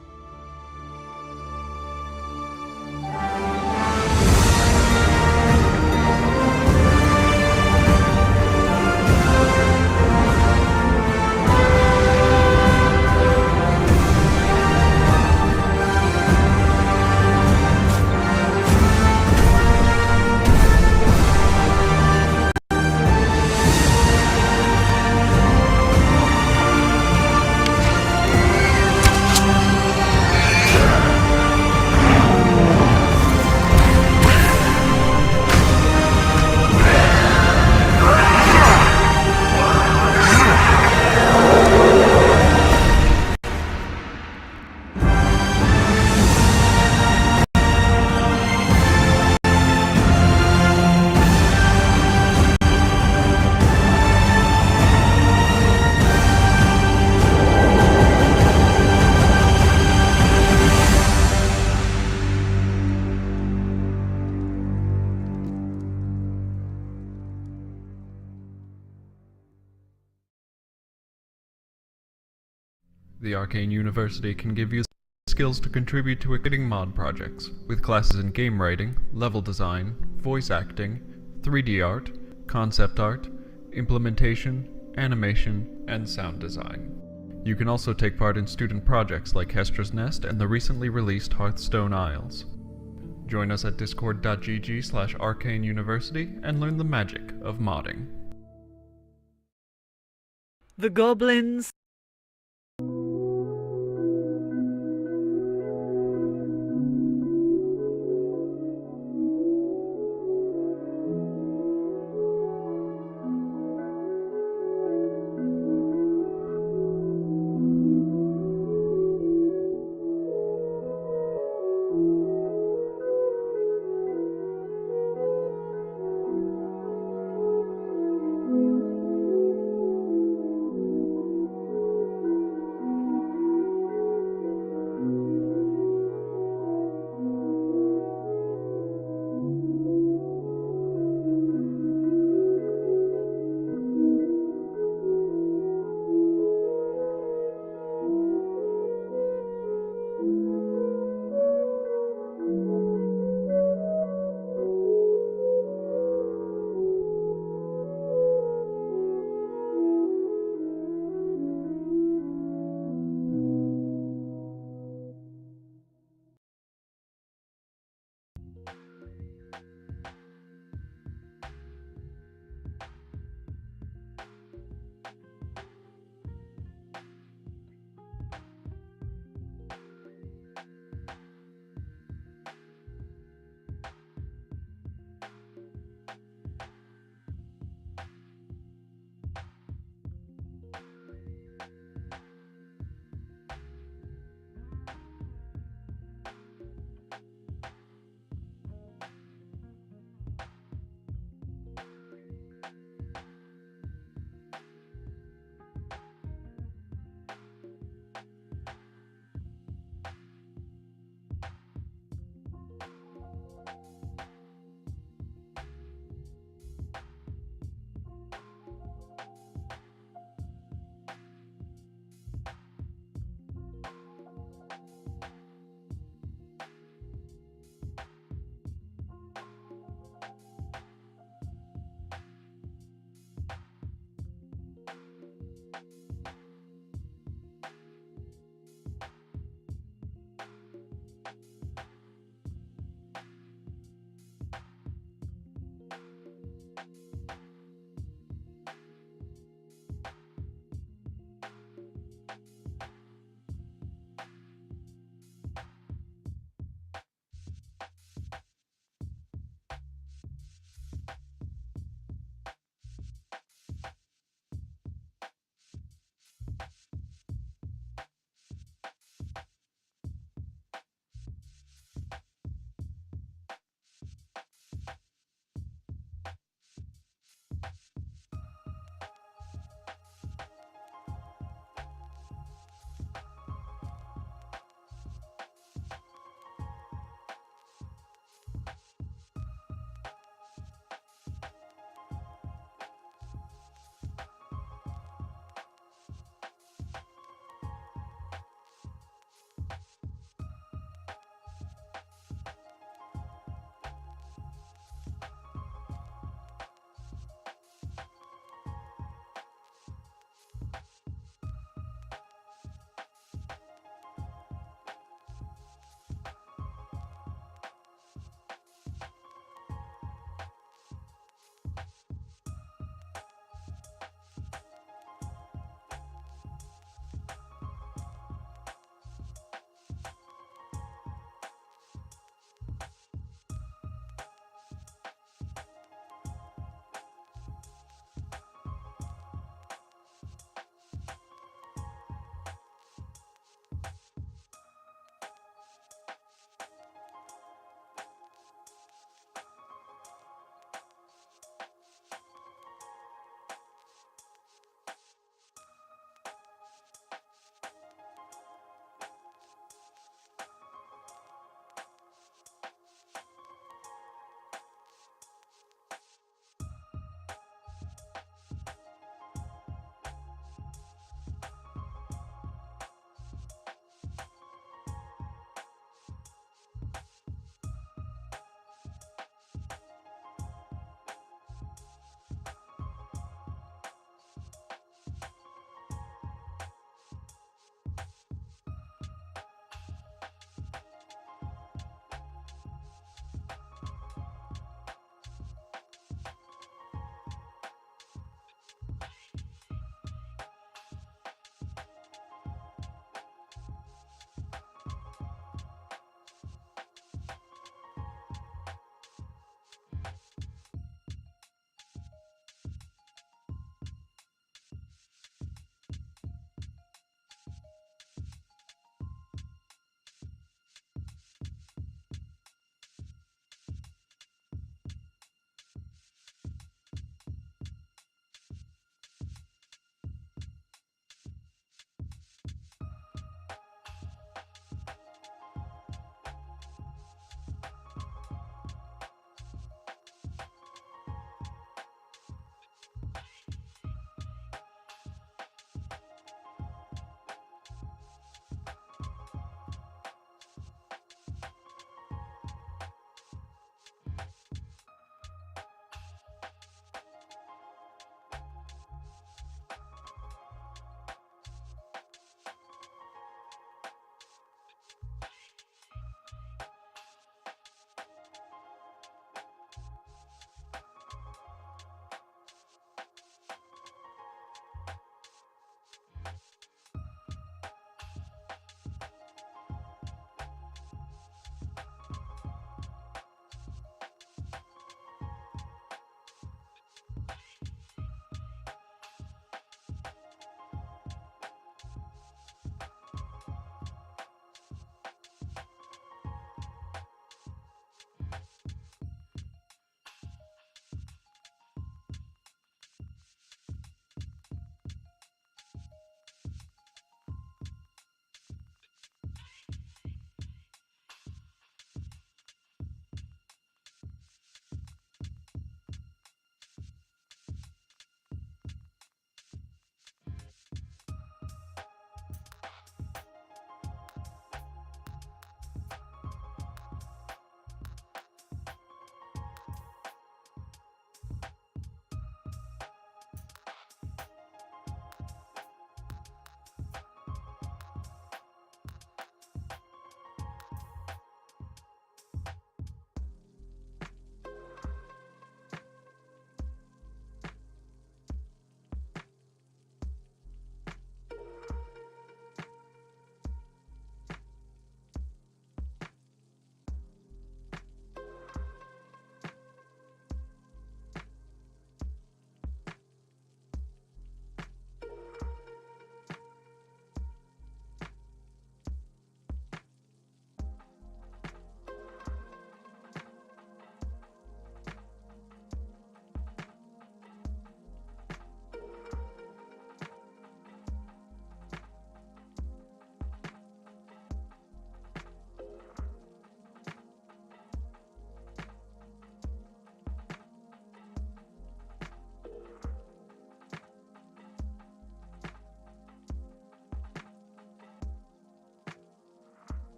The Arcane University can give you skills to contribute to exciting mod projects, with classes in game writing, level design, voice acting, 3D art, concept art, implementation, animation, and sound design. You can also take part in student projects like Hestra's Nest and the recently released Hearthstone Isles. Join us at discord.gg/arcaneuniversity and learn the magic of modding. The goblins.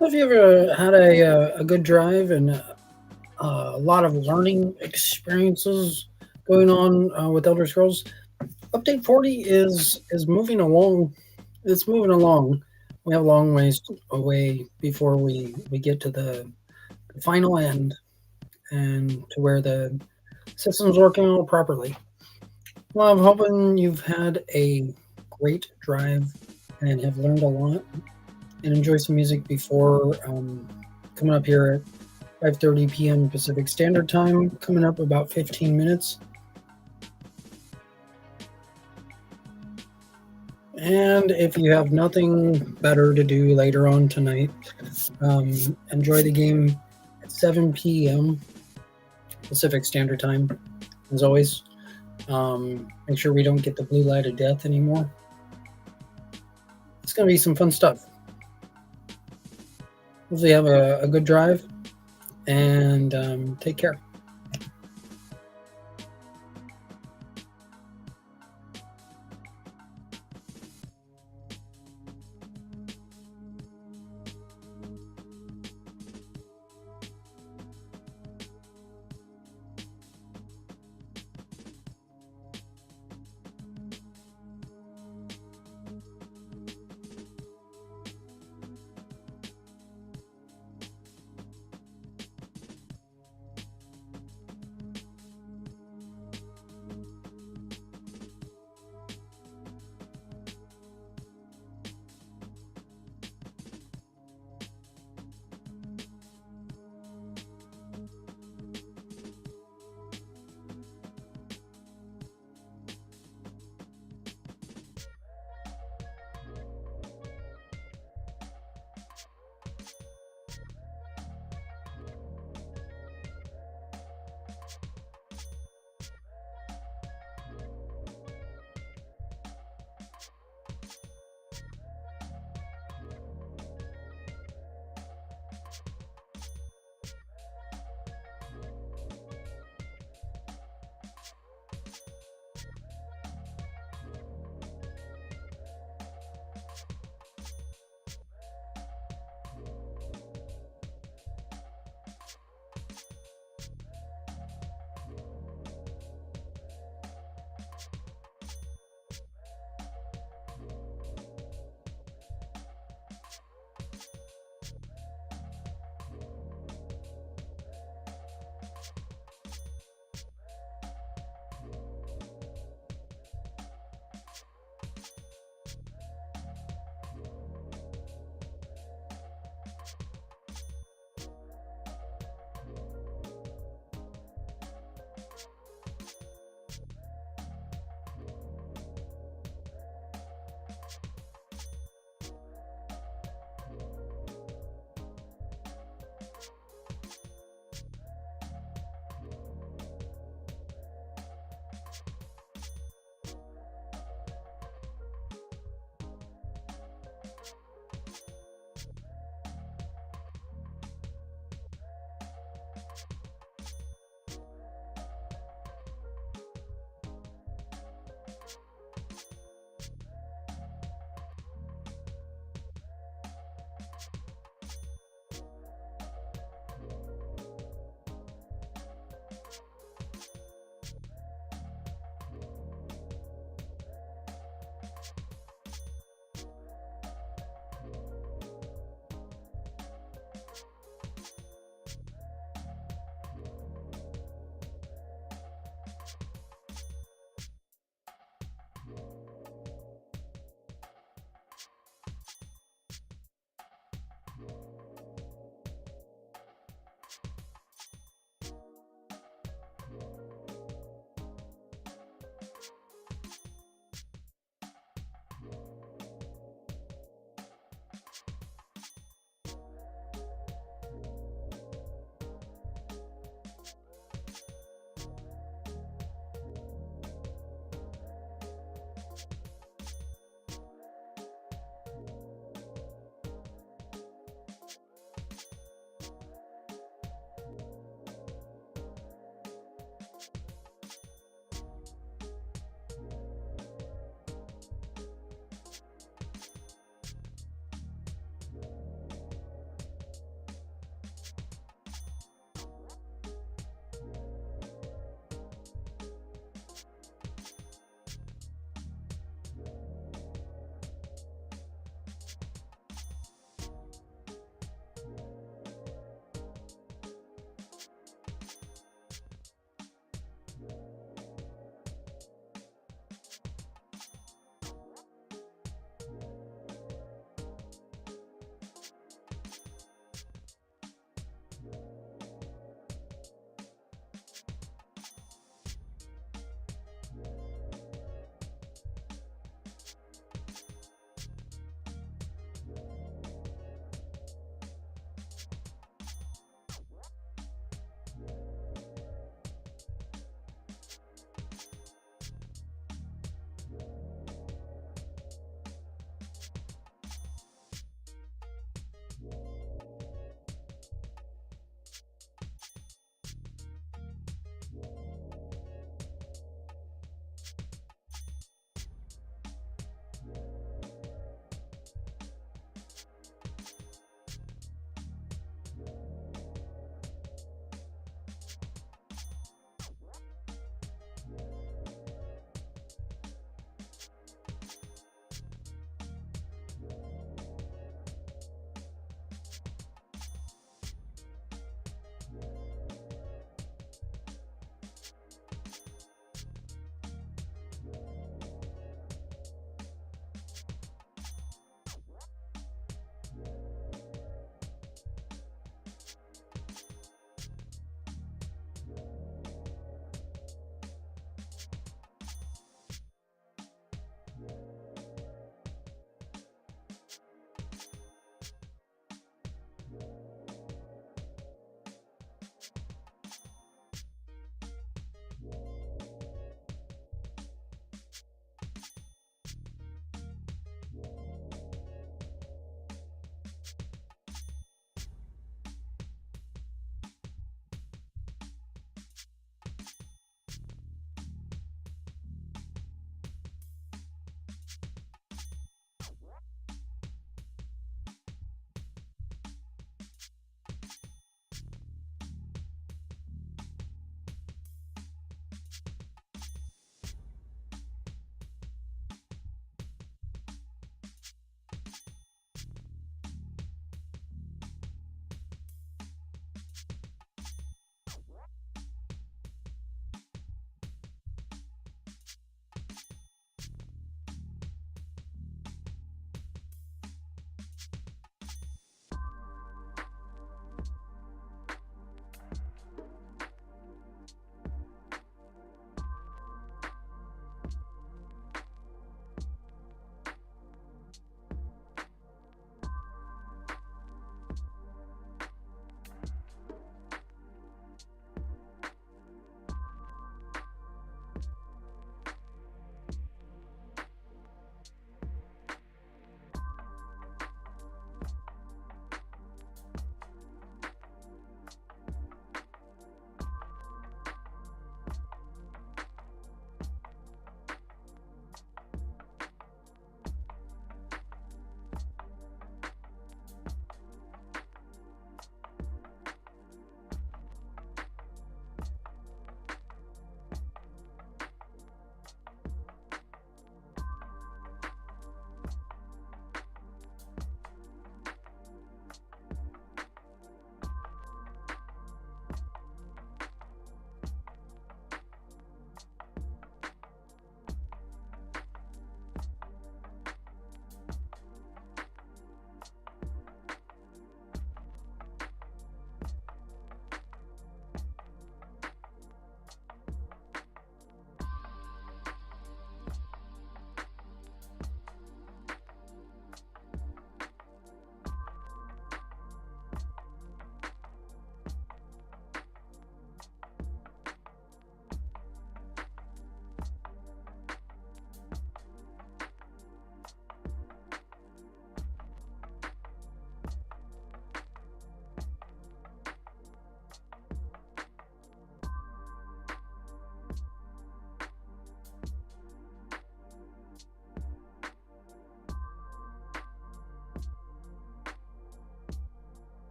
Have you ever had a good drive and a lot of learning experiences going on with Elder Scrolls? Update 40 is moving along. It's moving along. We have a long ways away before we get to the final end and to where the system's working all properly. Well, I'm hoping you've had a great drive and have learned a lot and enjoy some music before coming up here at 5:30 p.m. Pacific Standard Time, coming up about 15 minutes. And if you have nothing better to do later on tonight, enjoy the game at 7 p.m. Pacific Standard Time. As always, make sure we don't get the blue light of death anymore. It's going to be some fun stuff. Hopefully have a good drive, and take care.